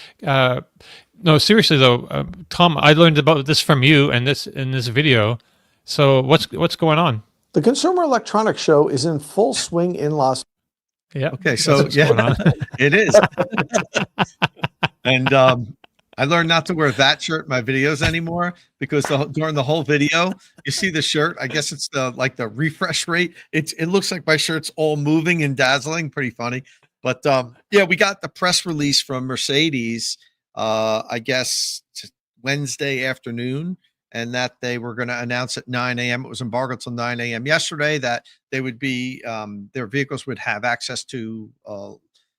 No, seriously though, Tom, I learned about this from you and this in this video. So what's going on? The Consumer Electronics Show is in full swing in Las. Yeah. Okay, that's so what's going on. it is. And I learned not to wear that shirt in my videos anymore because during the whole video, you see the shirt. I guess it's the refresh rate. It looks like my shirt's all moving and dazzling. Pretty funny. But yeah, we got the press release from Mercedes. I guess Wednesday afternoon, and that they were going to announce at 9 a.m. It was embargoed till 9 a.m. yesterday that they would be their vehicles would have access to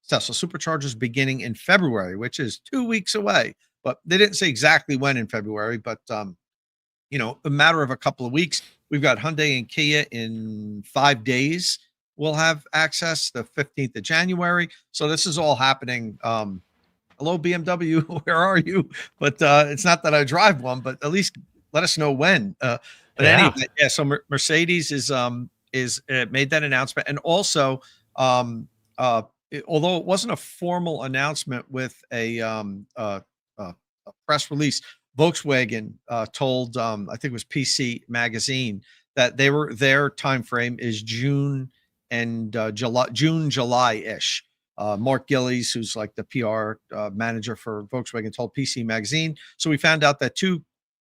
Tesla Superchargers beginning in February, which is 2 weeks away. But they didn't say exactly when in February, but you know, a matter of a couple of weeks. We've got Hyundai and Kia in 5 days. We'll have access the 15th of January. So this is all happening. Hello, BMW, where are you? But it's not that I drive one, but at least let us know when. But anyway, yeah. So Mercedes is made that announcement, and also, although it wasn't a formal announcement with a press release, Volkswagen told I think it was PC Magazine that their time frame is June and July-ish. Mark Gillies, who's like the PR manager for Volkswagen, told PC Magazine. So we found out that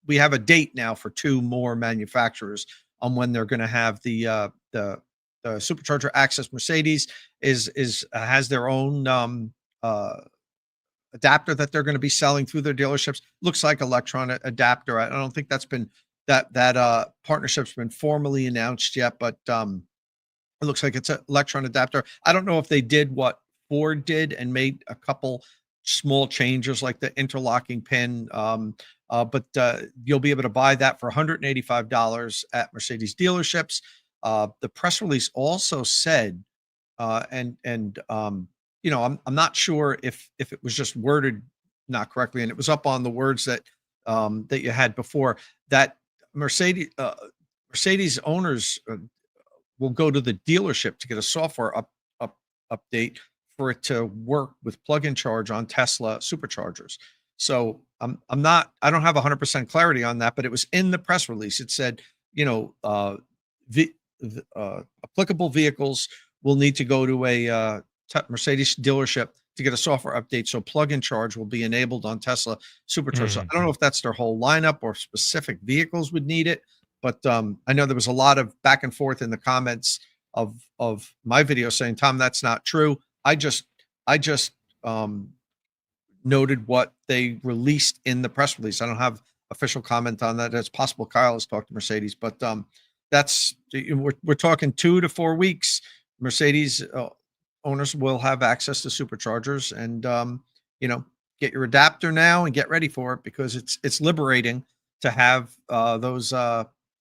we have a date now for 2 more manufacturers on when they're going to have the Supercharger access. Mercedes has their own adapter that they're going to be selling through their dealerships. Looks like electronic adapter. I don't think that's been that partnership's been formally announced yet, but it looks like it's an electron adapter. I don't know if they did what Ford did and made a couple small changes like the interlocking pin, but you'll be able to buy that for $185 at Mercedes dealerships. The press release also said, and you know, I'm not sure if it was just worded not correctly, and it was up on the words that you had before, that Mercedes owners will go to the dealership to get a software update for it to work with plug-in charge on Tesla Superchargers. So I don't have 100% clarity on that, but it was in the press release. It said, you know, applicable vehicles will need to go to a Mercedes dealership to get a software update, so plug-in charge will be enabled on Tesla Superchargers. I don't know if that's their whole lineup or specific vehicles would need it, but I know there was a lot of back and forth in the comments of my video saying, Tom, that's not true. I just noted what they released in the press release. I don't have official comment on that. It's possible Kyle has talked to Mercedes, but we're talking 2 to 4 weeks. Mercedes owners will have access to Superchargers, and you know, get your adapter now and get ready for it, because it's liberating to have those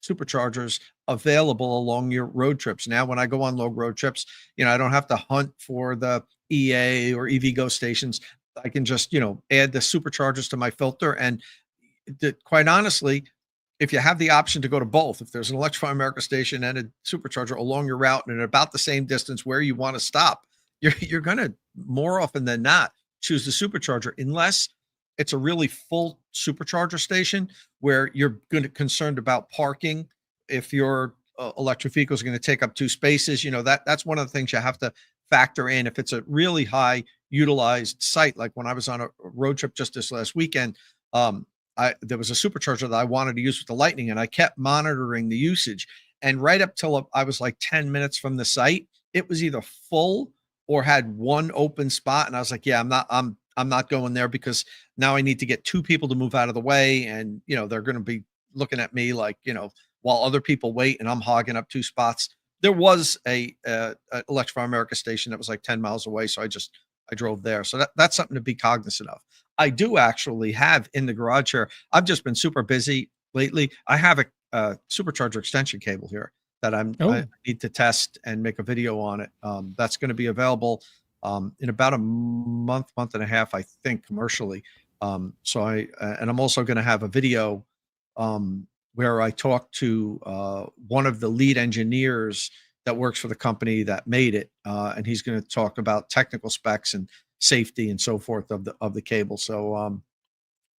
Superchargers available along your road trips. Now, when I go on long road trips, you know, I don't have to hunt for the EA or EVgo stations. I can just, you know, add the Superchargers to my filter. And quite honestly, if you have the option to go to both, if there's an Electrify America station and a Supercharger along your route and at about the same distance where you want to stop, you're going to more often than not choose the Supercharger, unless it's a really full Supercharger station where you're going to concerned about parking. If your electric vehicle is going to take up 2 spaces, you know, that's one of the things you have to factor in. If it's a really high utilized site, like when I was on a road trip just this last weekend, there was a Supercharger that I wanted to use with the Lightning, and I kept monitoring the usage. And right up till I was like 10 minutes from the site, it was either full or had 1 open spot. And I was like, yeah, I'm not going there, because now I need to get 2 people to move out of the way. And, you know, they're going to be looking at me like, you know, while other people wait and I'm hogging up 2 spots. There was a Electrify America station that was like 10 miles away. So I drove there. So that's something to be cognizant of. I do actually have in the garage here, I've just been super busy lately. I have a Supercharger extension cable here that I need to test and make a video on it. That's going to be available in about a month and a half, I think, commercially. So I'm also going to have a video where I talk to one of the lead engineers that works for the company that made it, and he's going to talk about technical specs and safety and so forth of the cable. So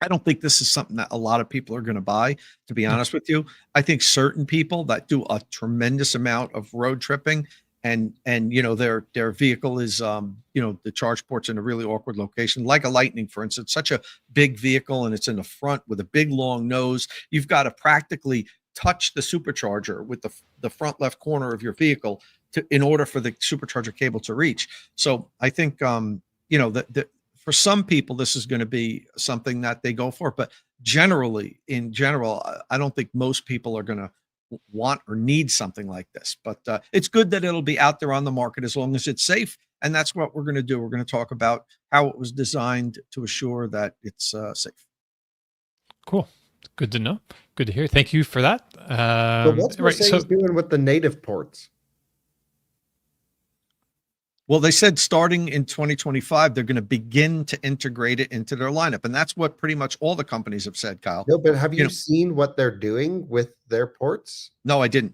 I don't think this is something that a lot of people are going to buy, to be honest with you. I think certain people that do a tremendous amount of road tripping and their vehicle is the charge port's in a really awkward location, like a Lightning, for instance, such a big vehicle, and it's in the front with a big long nose. You've got to practically touch the supercharger with the front left corner of your vehicle in order for the supercharger cable to reach. So I think for some people, this is going to be something that they go for, but in general, I don't think most people are going to want or need something like this. But it's good that it'll be out there on the market as long as it's safe, and that's what we're going to do. We're going to talk about how it was designed to assure that it's safe. Cool. Good to know. Good to hear. Thank you for that. But what's Mercedes doing with the native ports? Well, they said starting in 2025, they're going to begin to integrate it into their lineup. And that's what pretty much all the companies have said, Kyle. No, but have you seen what they're doing with their ports? No, I didn't.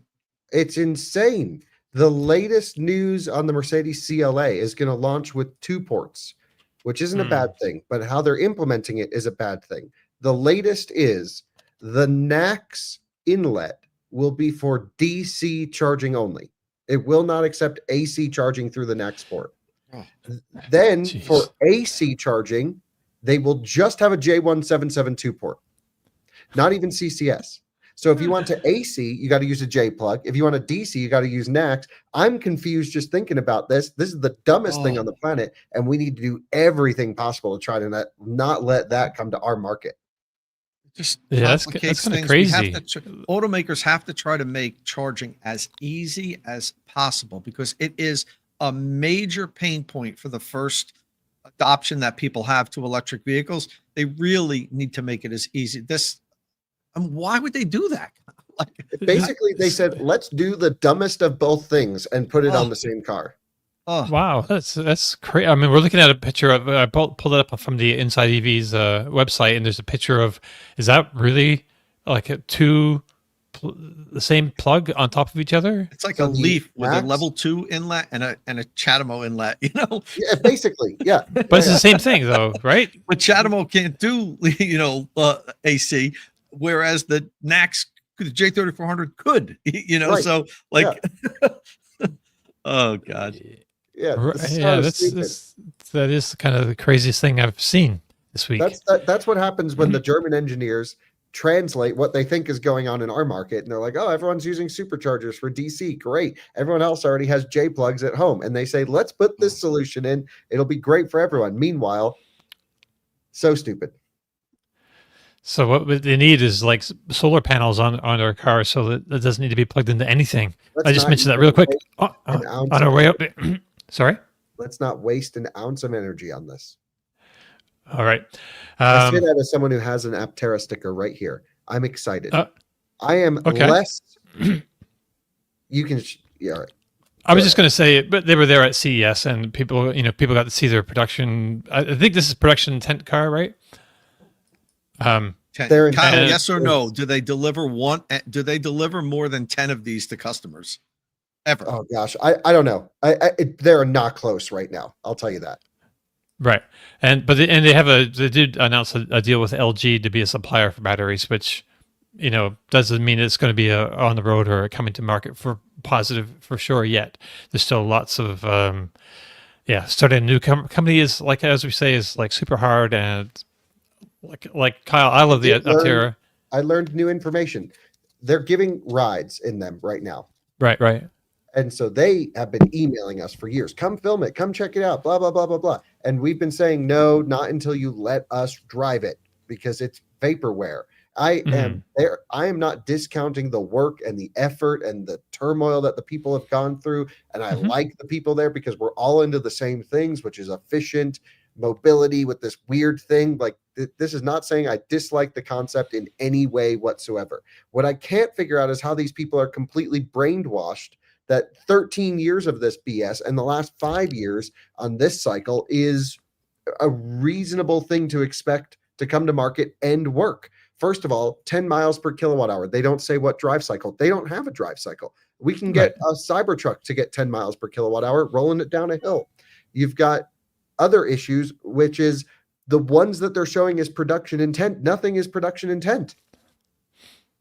It's insane. The latest news on the Mercedes CLA is going to launch with 2 ports, which isn't a bad thing, but how they're implementing it is a bad thing. The latest is the NACS inlet will be for DC charging only. It will not accept AC charging through the NACS port. Then for AC charging, they will just have a J1772 port, not even CCS. So if you want to AC, you got to use a J plug. If you want a DC, you got to use NACS. I'm confused just thinking about this. This is the dumbest thing on the planet, and we need to do everything possible to try to not let that come to our market. Just that's kind of crazy. Automakers have to try to make charging as easy as possible, because it is a major pain point for the first adoption that people have to electric vehicles. They really need to make it as easy. Why would they do that? Basically, they said, let's do the dumbest of both things and put it on the same car. Oh wow, that's crazy. I mean, we're looking at a picture of. I pulled it up from the Inside EV's website, and there's a picture of. Is that really like the same plug on top of each other? It's like a Leaf with a level 2 inlet and a Chatamo inlet. Yeah, basically, yeah. But it's the same thing, though, right? But Chatamo can't do AC, whereas the NACS, the J3400 could. Right. So like, oh god. Yeah, that is kind of the craziest thing I've seen this week. That's what happens when the German engineers translate what they think is going on in our market, and they're like, "Oh, everyone's using superchargers for DC, great. Everyone else already has J plugs at home," and they say, "Let's put this solution in. It'll be great for everyone." Meanwhile, so stupid. So what they need is like solar panels on our car, so that it doesn't need to be plugged into anything. I just mentioned that real quick on our way up. Sorry? Let's not waste an ounce of energy on this. All right. I say that as someone who has an Aptera sticker right here. I'm excited. I am less. You can. Yeah. All right. I was just going to say, but they were there at CES, and people got to see their production. I think this is production intent car, right? Kyle, yes or no? Do they deliver Do they deliver more than 10 of these to customers ever? Oh gosh, I don't know. They're not close right now. I'll tell you that. Right, they did announce a deal with LG to be a supplier for batteries, which doesn't mean it's going to be on the road or coming to market for positive for sure yet. There's still lots of starting a new company is like, as we say, is like super hard, and like Kyle, I love the Aptera. I learned new information. They're giving rides in them right now. Right. And so they have been emailing us for years. Come film it. Come check it out. Blah, blah, blah, blah, blah. And we've been saying, no, not until you let us drive it, because it's vaporware. I am there. I am not discounting the work and the effort and the turmoil that the people have gone through. And I like the people there, because we're all into the same things, which is efficient mobility with this weird thing. Like, this is not saying I dislike the concept in any way whatsoever. What I can't figure out is how these people are completely brainwashed that 13 years of this BS and the last 5 years on this cycle is a reasonable thing to expect to come to market and work. First of all, 10 miles per kilowatt hour. They don't say what drive cycle. They don't have a drive cycle. We can get a Cybertruck to get 10 miles per kilowatt hour, rolling it down a hill. You've got other issues, which is The ones that they're showing as production intent, nothing is production intent.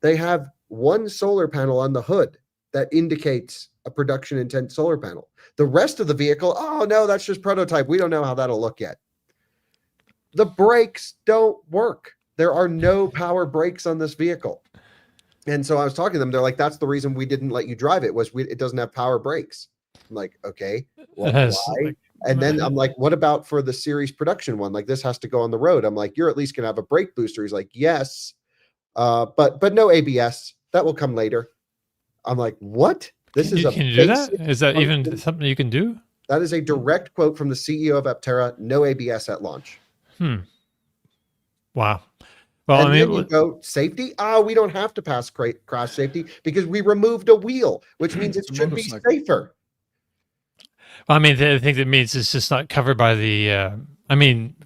They have one solar panel on the hood that indicates a production intent solar panel. The rest of the vehicle, oh no, that's just prototype. We don't know how that'll look yet. The brakes don't work. There are no power brakes on this vehicle. And so I was talking to them. They're like, that's the reason we didn't let you drive it, was it doesn't have power brakes. I'm like, okay, well, why? And then I'm like, what about for the series production one? Like, this has to go on the road. I'm like, you're at least gonna have a brake booster. He's like, yes, but no ABS. That will come later. I'm like, what? This is can you do that? Is that even something you can do? That is a direct quote from the CEO of Aptera. No ABS at launch. Wow. Well, And then you go safety. We don't have to pass crash safety because we removed a wheel, which means it should be safer. Well, I mean, I think that means it's just not covered by the.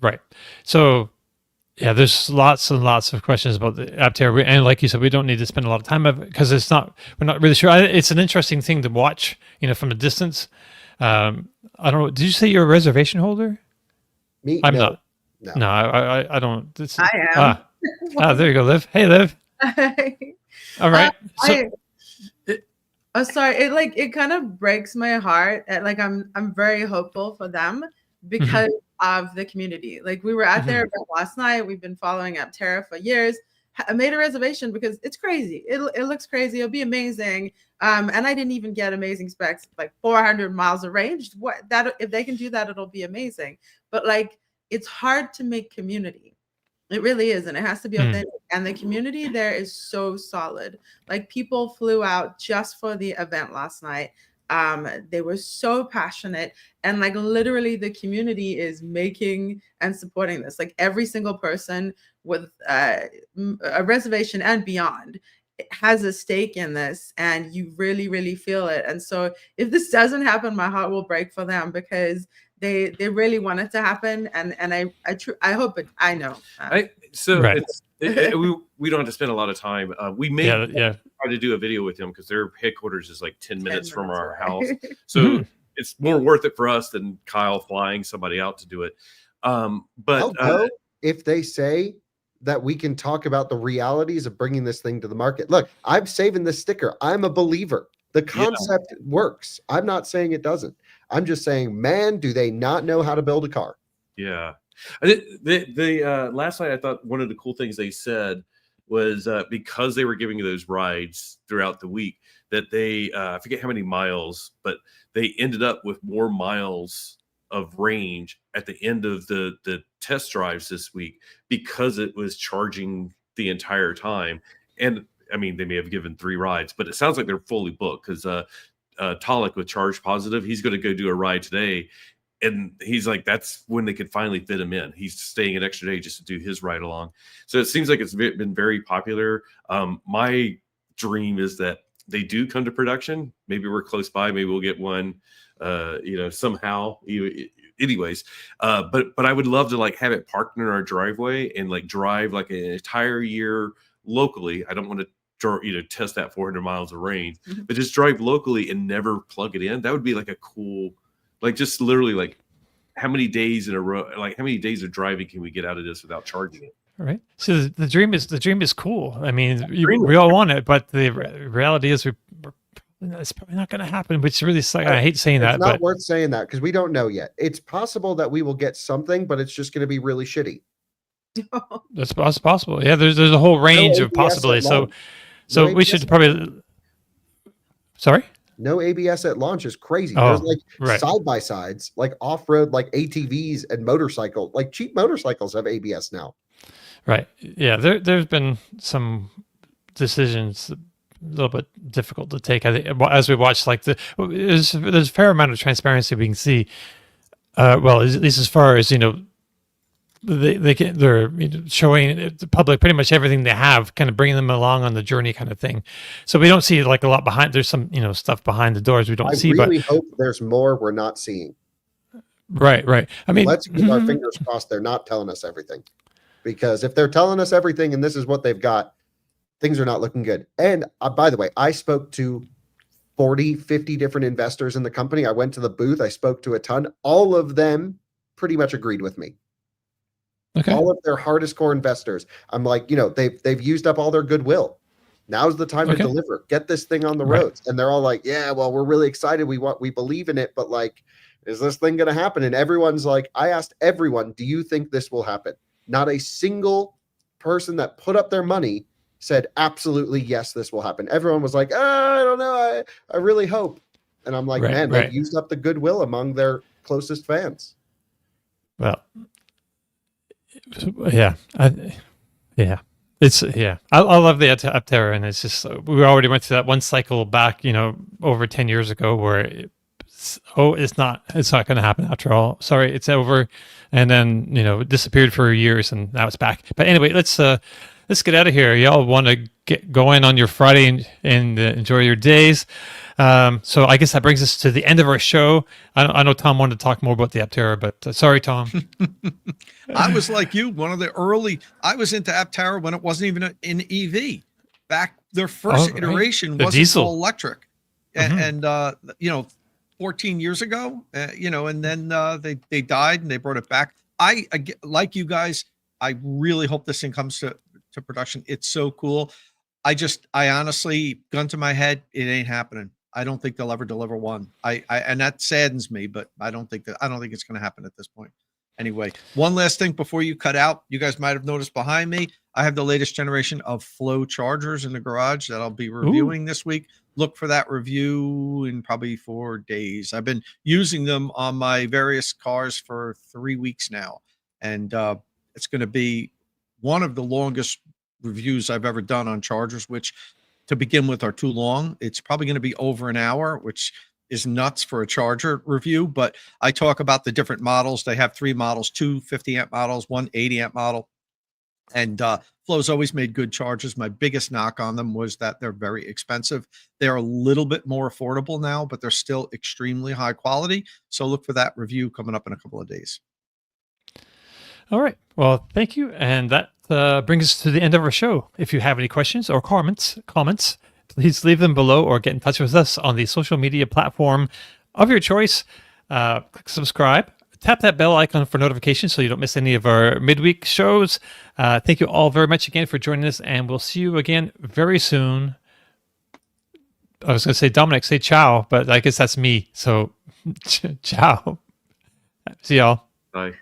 Right. So, yeah, there's lots and lots of questions about the Aptera, and like you said, we don't need to spend a lot of time of it because it's not. We're not really sure. It's an interesting thing to watch, from a distance. I don't know. Did you say you're a reservation holder? Me? I'm No. not. No, I don't. I am. There you go, Liv. Hey, Liv. All right. Sorry. It kind of breaks my heart. I'm very hopeful for them because of the community. Like, we were at their event last night. We've been following Aptera for years. I made a reservation because it's crazy. It looks crazy. It'll be amazing. And I didn't even get amazing specs, like 400 miles of range. If they can do that, it'll be amazing. But it's hard to make community. It really is. And it has to be authentic. And the community there is so solid. Like, people flew out just for the event last night. They were so passionate, and literally the community is making and supporting this. Like, every single person with a reservation and beyond has a stake in this, and you really, really feel it. And so if this doesn't happen, my heart will break for them because they really want it to happen. And I hope it. I know. We don't have to spend a lot of time. We may try to do a video with them because their headquarters is like 10 minutes from our house. So it's more worth it for us than Kyle flying somebody out to do it. But if they say that we can talk about the realities of bringing this thing to the market. Look, I'm saving this sticker. I'm a believer. The concept works. I'm not saying it doesn't. I'm just saying, man, do they not know how to build a car? Yeah. Last night, I thought one of the cool things they said was because they were giving you those rides throughout the week, that they, I forget how many miles, but they ended up with more miles of range at the end of the test drives this week because it was charging the entire time. And I mean, they may have given 3 rides, but it sounds like they're fully booked because Talik with Charge Positive, he's going to go do a ride today. And he's like, that's when they could finally fit him in. He's staying an extra day just to do his ride along. So it seems like it's been very popular. My dream is that they do come to production. Maybe we're close by. Maybe we'll get one, somehow. Anyways, but I would love to have it parked in our driveway and drive an entire year locally. I don't want to test that 400 miles of range, but just drive locally and never plug it in. That would be a cool. Just literally how many days in a row, how many days of driving can we get out of this without charging it? All right. So the dream is cool. I mean, we all want it, but the reality is it's probably not going to happen, which really sucks. I hate saying that. It's not worth saying that because we don't know yet. It's possible that we will get something, but it's just going to be really shitty. That's possible. Yeah. There's a whole range of possibilities. So we should probably, sorry? No ABS at launch is crazy. Oh, There's side-by-sides, off-road, ATVs and motorcycles. Cheap motorcycles have ABS now. Right. Yeah. There's been some decisions a little bit difficult to take. I think as we watch, there's a fair amount of transparency we can see. At least as far as they're showing the public pretty much everything they have, kind of bringing them along on the journey, kind of thing. So we don't see a lot behind. There's some stuff behind the doors we don't see. I really hope there's more we're not seeing. Right. I mean, let's keep our fingers crossed they're not telling us everything, because if they're telling us everything and this is what they've got, things are not looking good. And by the way, I spoke to 40, 50 different investors in the company. I went to the booth. I spoke to a ton. All of them pretty much agreed with me. Okay. All of their hardest core investors. I'm like, they've used up all their goodwill. Now's the time to deliver. Get this thing on the roads. And they're all like, yeah, well, we're really excited. We believe in it, but like, is this thing going to happen? And everyone's like, I asked everyone, do you think this will happen? Not a single person that put up their money said, absolutely, yes, this will happen. Everyone was like, I don't know. I really hope. And I'm like, man, they've used up the goodwill among their closest fans. Well, yeah. It's I love the Aptera, and it's just we already went through that one cycle back, over 10 years ago where it's not going to happen after all. Sorry, it's over, and then it disappeared for years, and now it's back. But anyway, let's get out of here. Y'all want to get going on your Friday and enjoy your days. So I guess that brings us to the end of our show. I know Tom wanted to talk more about the Aptera, but sorry, Tom. I was like you, I was into Aptera when it wasn't even an EV. Back their first iteration the wasn't diesel. all electric. And 14 years ago, and then they died and they brought it back. I like you guys, I really hope this thing comes to production. It's so cool. I honestly, gun to my head, it ain't happening. I don't think they'll ever deliver one. And that saddens me, but I don't think it's going to happen at this point. Anyway, one last thing before you cut out. You guys might have noticed behind me, I have the latest generation of flow chargers in the garage that I'll be reviewing this week. Look for that review in probably 4 days. I've been using them on my various cars for 3 weeks now. And it's going to be one of the longest reviews I've ever done on chargers, which to begin with are too long. It's probably going to be over an hour, which is nuts for a charger review. But I talk about the different models. They have 3 models, 2 50 amp models, 1 80 amp model. And Flow's always made good chargers. My biggest knock on them was that they're very expensive. They're a little bit more affordable now, but they're still extremely high quality. So look for that review coming up in a couple of days. All right. Well, thank you. And that brings us to the end of our show. If you have any questions or comments, please leave them below or get in touch with us on the social media platform of your choice. Click subscribe. Tap that bell icon for notifications so you don't miss any of our midweek shows. Thank you all very much again for joining us, and we'll see you again very soon. I was going to say, Dominic, say ciao, but I guess that's me. So, ciao. See y'all. Bye.